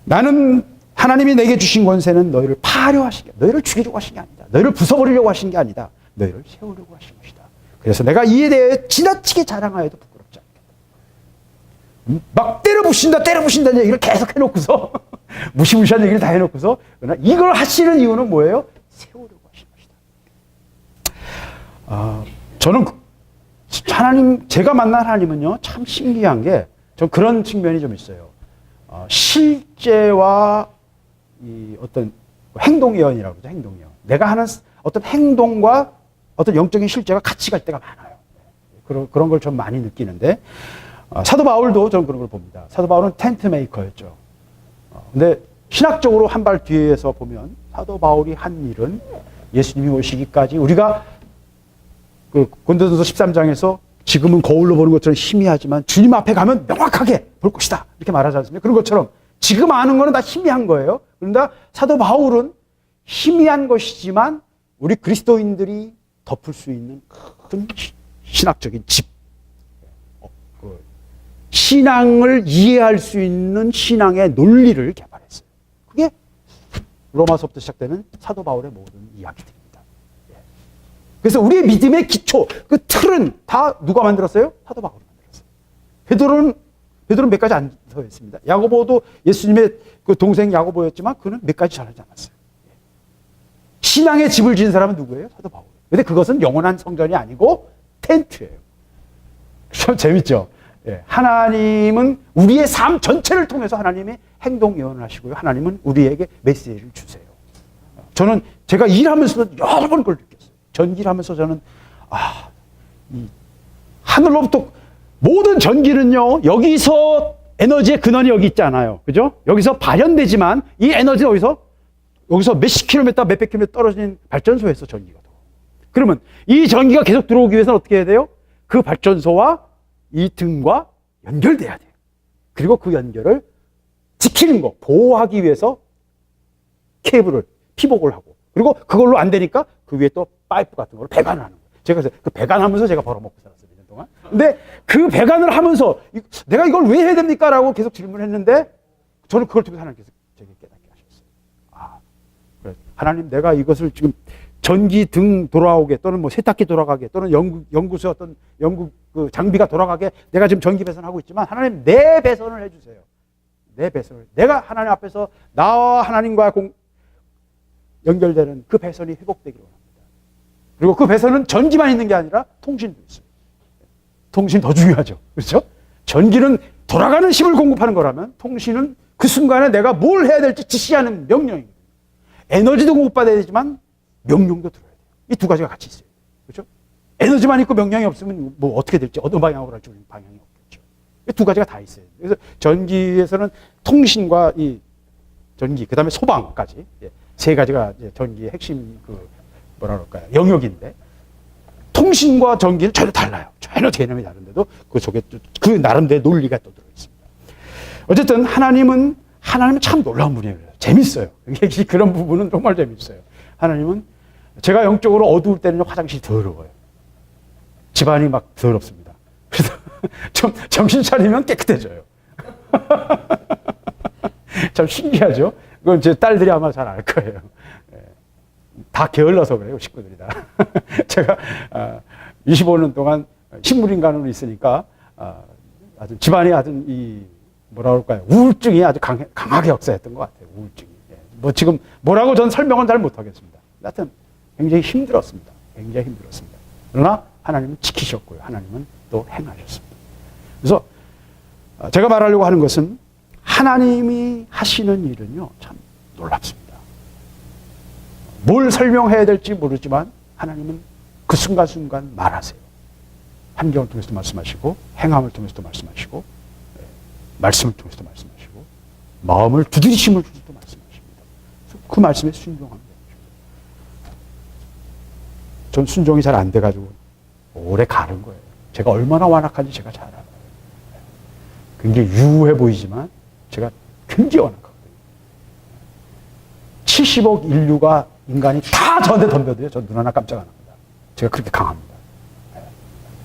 나는 하나님이 내게 주신 권세는 너희를 파하려 하신 게, 너희를 죽이려고 하신 게 아니다. 너희를 부숴버리려고 하신 게 아니다. 너희를 세우려고 하신 것이다. 그래서 내가 이에 대해 지나치게 자랑하여도 부끄럽지 않겠다. 막 때려부신다는 얘기를 계속 해놓고서 무시무시한 얘기를 다 해놓고서, 그러나 이걸 하시는 이유는 뭐예요? 세우려고 하신 것이다. 저는 제가 만난 하나님은요, 참 신기한 게, 전 그런 측면이 좀 있어요. 실제와 이 어떤 행동예언이라고 그러죠. 행동예언. 내가 하는 어떤 행동과 어떤 영적인 실제가 같이 갈 때가 많아요. 그런 걸 좀 많이 느끼는데, 사도 바울도 저는 그런 걸 봅니다. 사도 바울은 텐트 메이커였죠. 근데 신학적으로 한 발 뒤에서 보면 사도 바울이 한 일은 예수님이 오시기까지, 우리가 그 고린도전서 13장에서 지금은 거울로 보는 것처럼 희미하지만 주님 앞에 가면 명확하게 볼 것이다, 이렇게 말하지 않습니까? 그런 것처럼 지금 아는 거는 다 희미한 거예요. 그런데 사도 바울은 희미한 것이지만 우리 그리스도인들이 덮을 수 있는 큰 신학적인 집, 신앙을 이해할 수 있는 신앙의 논리를 개발했어요. 그게 로마서부터 시작되는 사도 바울의 모든 이야기들입니다. 그래서 우리의 믿음의 기초, 그 틀은 다 누가 만들었어요? 사도 바울이 만들었어요. 베드로는 몇 가지 안 서했습니다. 야고보도 예수님의 그 동생 야고보였지만 그는 몇 가지 잘하지 않았어요. 신앙의 집을 지은 사람은 누구예요? 사도 바울. 근데 그것은 영원한 성전이 아니고 텐트예요. 참 재밌죠? 하나님은 우리의 삶 전체를 통해서 하나님의 행동 예언을 하시고요. 하나님은 우리에게 메시지를 주세요. 저는 제가 일하면서도 여러 번 그걸 느꼈어요. 전기를 하면서 저는 이 하늘로부터 모든 전기는요, 여기서 에너지의 근원이 여기 있잖아요. 그죠? 여기서 발현되지만 이 에너지는 여기서 몇십 킬로미터, 몇백 킬로미터 떨어진 발전소에서 전기가 들어와요. 그러면 이 전기가 계속 들어오기 위해서는 어떻게 해야 돼요? 그 발전소와 이 등과 연결돼야 돼요. 그리고 그 연결을 지키는 거, 보호하기 위해서 케이블을 피복을 하고, 그리고 그걸로 안 되니까 그 위에 또 파이프 같은 걸 배관을 하는 거예요. 제가 그 배관하면서 제가 벌어먹고 살았어요, 2년 동안. 근데 그 배관을 하면서 내가 이걸 왜 해야 됩니까? 라고 계속 질문했는데, 저는 그걸 통해서 하나님께서 제게 깨닫게 하셨어요. 그래, 하나님, 내가 이것을 지금 전기 등 돌아오게, 또는 뭐 세탁기 돌아가게, 또는 연구소 어떤 연구 그 장비가 돌아가게 내가 지금 전기 배선하고 있지만, 하나님 내 배선을 해주세요. 내 배선을. 내가 하나님 앞에서 나와 하나님과 연결되는 그 배선이 회복되기를 원합니다. 그리고 그 배선은 전기만 있는 게 아니라 통신도 있어요. 통신 더 중요하죠. 그렇죠? 전기는 돌아가는 힘을 공급하는 거라면, 통신은 그 순간에 내가 뭘 해야 될지 지시하는 명령입니다. 에너지도 공급받아야 되지만 명령도 들어야 돼요. 이 두 가지가 같이 있어요. 그렇죠? 에너지만 있고 명령이 없으면 뭐 어떻게 될지 어느 방향으로 갈지 방향이 없겠죠. 두 가지가 다 있어요. 그래서 전기에서는 통신과 이 전기, 그 다음에 소방까지 세 가지가 전기의 핵심 뭐라 그럴까요? 영역인데 통신과 전기는 전혀 달라요. 전혀 개념이 다른데도 그 속에 그 나름대로 논리가 또 들어있습니다. 어쨌든 하나님은 참 놀라운 분이에요. 재밌어요. 그런 부분은 정말 재밌어요. 하나님은 제가 영적으로 어두울 때는 화장실이 더러워요. 집안이 막 더럽습니다. 그래서 좀 정신 차리면 깨끗해져요. 참 신기하죠? 그건 제 딸들이 아마 잘 알 거예요. 다 게을러서 그래요, 식구들이 다. 제가 25년 동안 식물인간으로 있으니까 아주 집안에 아주 뭐라 그럴까요? 우울증이 아주 강하게 역사했던 것 같아요. 우울증이. 뭐 지금 뭐라고 전 설명은 잘 못하겠습니다. 하여튼 굉장히 힘들었습니다. 굉장히 힘들었습니다. 그러나 하나님은 지키셨고요. 하나님은 또 행하셨습니다. 그래서 제가 말하려고 하는 것은 하나님이 하시는 일은요, 참 놀랍습니다. 뭘 설명해야 될지 모르지만 하나님은 그 순간순간 말하세요. 환경을 통해서도 말씀하시고 행함을 통해서도 말씀하시고 말씀을 통해서도 말씀하시고 마음을 두드리심을 통해서도 말씀하십니다. 그 말씀에 순종합니다. 전 순종이 잘 안 돼가지고 오래 가는 거예요. 제가 얼마나 완악한지 제가 잘 알아요. 굉장히 유해 보이지만 제가 굉장히 완악하거든요. 70억 인간이 다 저한테 덤벼들어요. 저 눈 하나 깜짝 안 합니다. 제가 그렇게 강합니다.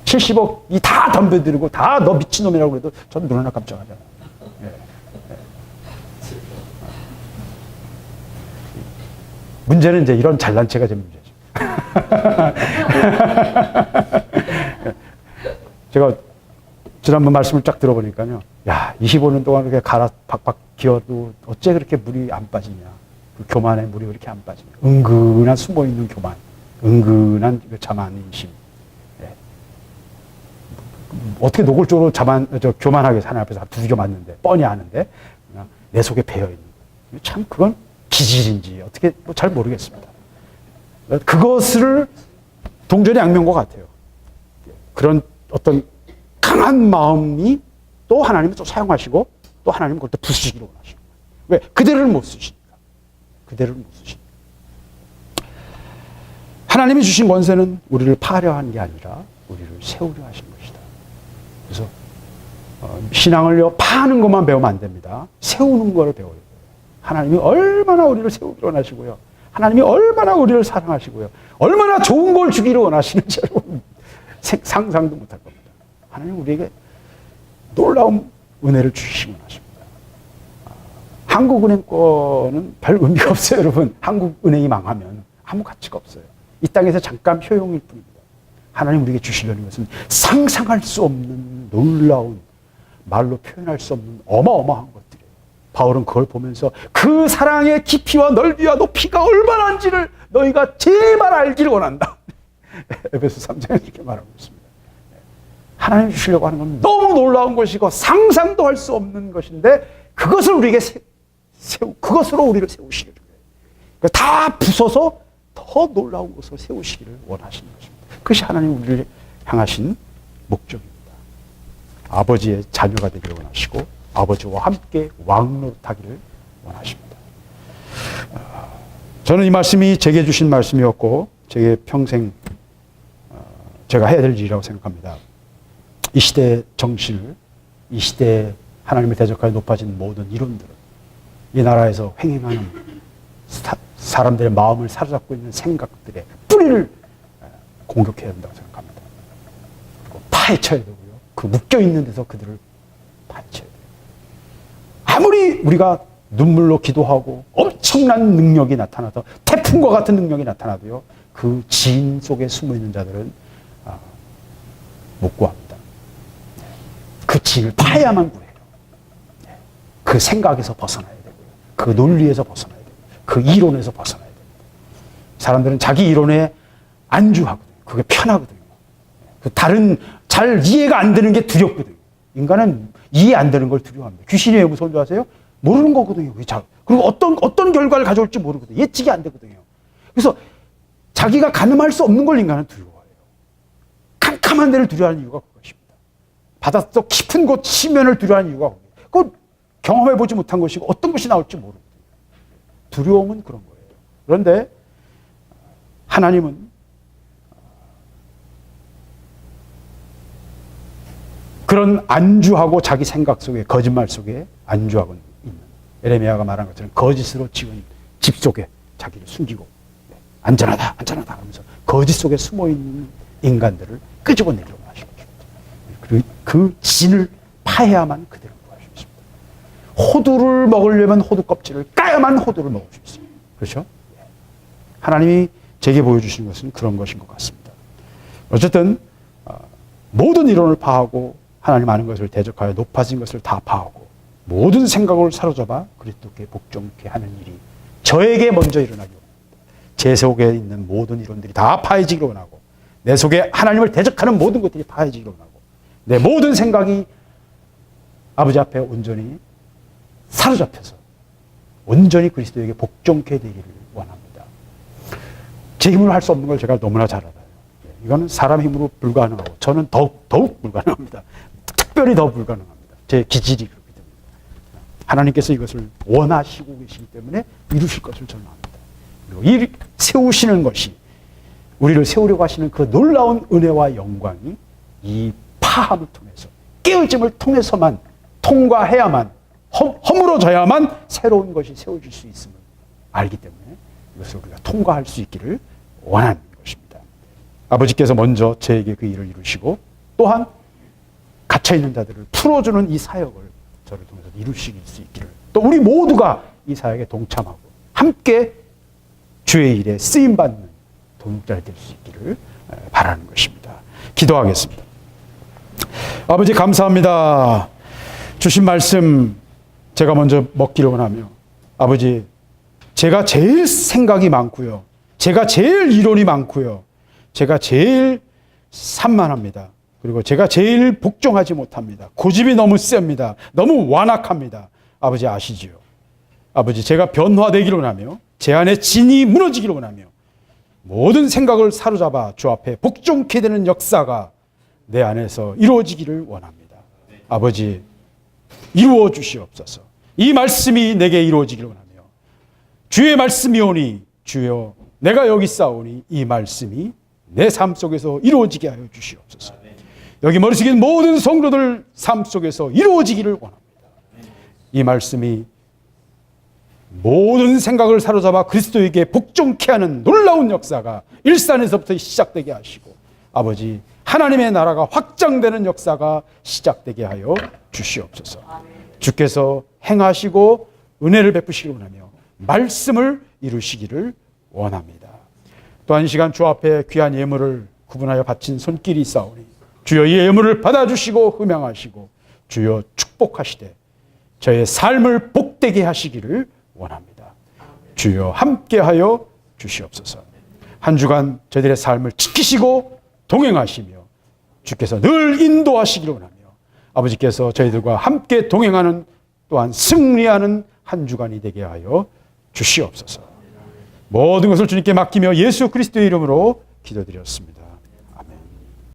70억이 다 덤벼들고 다 너 미친놈이라고 해도 전 눈 하나 깜짝 하잖아요. 문제는 이제 이런 잘난 체가 제 문제죠. 제가 지난번 말씀을 쫙 들어보니까요. 야, 25년 동안 그렇게 박박 기어도 어째 그렇게 물이 안 빠지냐. 그 교만에 물이 왜 이렇게 안 빠지냐. 은근한 숨어있는 교만. 은근한 자만심. 어떻게 노골적으로 교만하게 하나님 앞에서 두들겨 맞는데, 뻔히 아는데, 그냥 내 속에 배어있는 거예요. 참, 그건 기질인지, 어떻게, 잘 모르겠습니다. 그것을 동전의 양면과 같아요. 그런 어떤 강한 마음이 또 하나님은 또 사용하시고, 또 하나님은 그걸 또 부수시기를 원하시고. 왜? 그대로를 못 쓰시니까. 그대로를 못 쓰시니까. 하나님이 주신 권세는 우리를 파려 하는 게 아니라, 우리를 세우려 하신 것이다. 그래서 신앙을요, 파는 것만 배우면 안 됩니다. 세우는 거를 배워야 돼요. 하나님이 얼마나 우리를 세우기를 원하시고요. 하나님이 얼마나 우리를 사랑하시고요. 얼마나 좋은 걸 주기를 원하시는지 여러분 상상도 못할 겁니다. 하나님 우리에게 놀라운 은혜를 주시기 원하십니다. 한국은행 거는 별 의미가 없어요, 여러분. 한국은행이 망하면 아무 가치가 없어요. 이 땅에서 잠깐 효용일 뿐입니다. 하나님 우리에게 주시려는 것은 상상할 수 없는 놀라운, 말로 표현할 수 없는 어마어마한 것들이에요. 바울은 그걸 보면서 그 사랑의 깊이와 넓이와 높이가 얼마나인지를 너희가 제발 알기를 원한다. 에베소 3장에 이렇게 말하고 있습니다. 하나님 주시려고 하는 건 너무 놀라운 것이고 상상도 할 수 없는 것인데 그것을 우리에게 그것으로 우리를 세우시기를. 그러니까 다 부숴서 더 놀라운 것으로 세우시기를 원하시는 것입니다. 그것이 하나님 우리를 향하신 목적입니다. 아버지의 자녀가 되기를 원하시고 아버지와 함께 왕노릇하기를 원하십니다. 저는 이 말씀이 제게 주신 말씀이었고 제게 평생 제가 해야 될 일이라고 생각합니다. 이 시대의 정신을, 이 시대에 하나님의 대적하여 높아진 모든 이론들을, 이 나라에서 횡행하는 사람들의 마음을 사로잡고 있는 생각들의 뿌리를 공격해야 된다고 생각합니다. 그리고 파헤쳐야 되고요. 그 묶여있는 데서 그들을 파헤쳐야 돼요. 아무리 우리가 눈물로 기도하고 엄청난 능력이 나타나서 태풍과 같은 능력이 나타나도요. 그 진 속에 숨어있는 자들은 못 구합니다. 그 진을 파야만 구해요. 그 생각에서 벗어나야 되고요. 그 논리에서 벗어나야 되고요. 그 이론에서 벗어나야 됩니다. 사람들은 자기 이론에 안주하거든요. 그게 편하거든요. 그 다른 잘 이해가 안 되는 게 두렵거든요. 인간은 이해 안 되는 걸 두려워합니다. 귀신이 왜 무서운 줄 아세요? 모르는 거거든요. 그리고 어떤 결과를 가져올지 모르거든요. 예측이 안 되거든요. 그래서 자기가 가늠할 수 없는 걸 인간은 두려워해요. 까만 데를 두려워하는 이유가 그것입니다. 바닷속 깊은 곳 심연을 두려워하는 이유가 그건 경험해보지 못한 것이고 어떤 것이 나올지 모르거든요. 두려움은 그런 거예요. 그런데 하나님은 그런 안주하고 자기 생각 속에, 거짓말 속에 안주하고 있는, 에레미야가 말한 것처럼 거짓으로 지은 집 속에 자기를 숨기고 안전하다 안전하다 하면서 거짓 속에 숨어있는 인간들을 끄집어내려고 하시는 것입니다. 그 진을 파해야만 그대로 구할 수 있습니다. 호두를 먹으려면 호두 껍질을 까야만 호두를 먹을 수 있습니다. 그렇죠? 하나님이 제게 보여주신 것은 그런 것인 것 같습니다. 어쨌든 모든 이론을 파하고 하나님 아는 것을 대적하여 높아진 것을 다 파하고 모든 생각을 사로잡아 그리스도께 복종케 하는 일이 저에게 먼저 일어나기 원합니다. 제 속에 있는 모든 이론들이 다 파해지기를 원하고 내 속에 하나님을 대적하는 모든 것들이 파해지기를 원하고 내 모든 생각이 아버지 앞에 온전히 사로잡혀서 온전히 그리스도에게 복종케 되기를 원합니다. 제 힘으로 할 수 없는 걸 제가 너무나 잘 알아요. 이거는 사람 힘으로 불가능하고 저는 더욱 불가능합니다. 특별히 더 불가능합니다. 제 기질이 그렇기 때문에. 하나님께서 이것을 원하시고 계시기 때문에 이루실 것을 저는 압니다. 그리고 이 세우시는 것이 우리를 세우려고 하시는 그 놀라운 은혜와 영광이 이 파함을 통해서 깨어짐을 통해서만 통과해야만 허물어져야만 새로운 것이 세워질 수 있음을 알기 때문에 이것을 우리가 통과할 수 있기를 원하는 것입니다. 아버지께서 먼저 저에게 그 일을 이루시고 또한 갇혀있는 자들을 풀어주는 이 사역을 저를 통해서 이루실 수 있기를 또 우리 모두가 이 사역에 동참하고 함께 주의 일에 쓰임받는 도움자리 될 수 있기를 바라는 것입니다. 기도하겠습니다. 아버지 감사합니다. 주신 말씀 제가 먼저 먹기를 원하며 아버지 제가 제일 생각이 많고요. 제가 제일 이론이 많고요. 제가 제일 산만합니다. 그리고 제가 제일 복종하지 못합니다. 고집이 너무 셉니다. 너무 완악합니다. 아버지 아시지요. 아버지 제가 변화되기를 원하며 제 안에 진이 무너지기를 원하며 모든 생각을 사로잡아 주 앞에 복종케 되는 역사가 내 안에서 이루어지기를 원합니다. 아버지 이루어 주시옵소서. 이 말씀이 내게 이루어지기를 원하며 주의 말씀이 오니 주여 내가 여기 싸우니 이 말씀이 내 삶 속에서 이루어지게 하여 주시옵소서. 여기 머리 숙인 모든 성도들 삶 속에서 이루어지기를 원합니다. 이 말씀이 모든 생각을 사로잡아 그리스도에게 복종케 하는 놀라운 역사가 일산에서부터 시작되게 하시고 아버지 하나님의 나라가 확장되는 역사가 시작되게 하여 주시옵소서. 주께서 행하시고 은혜를 베푸시기를 원하며 말씀을 이루시기를 원합니다. 또한 이 시간 주 앞에 귀한 예물을 구분하여 바친 손길이 있사오니 주여 이 예물을 받아주시고 흠양하시고 주여 축복하시되 저의 삶을 복되게 하시기를 원합니다. 주여 함께하여 주시옵소서. 한 주간 저희들의 삶을 지키시고 동행하시며 주께서 늘 인도하시기를 원하며 아버지께서 저희들과 함께 동행하는 또한 승리하는 한 주간이 되게 하여 주시옵소서. 모든 것을 주님께 맡기며 예수 그리스도의 이름으로 기도드렸습니다.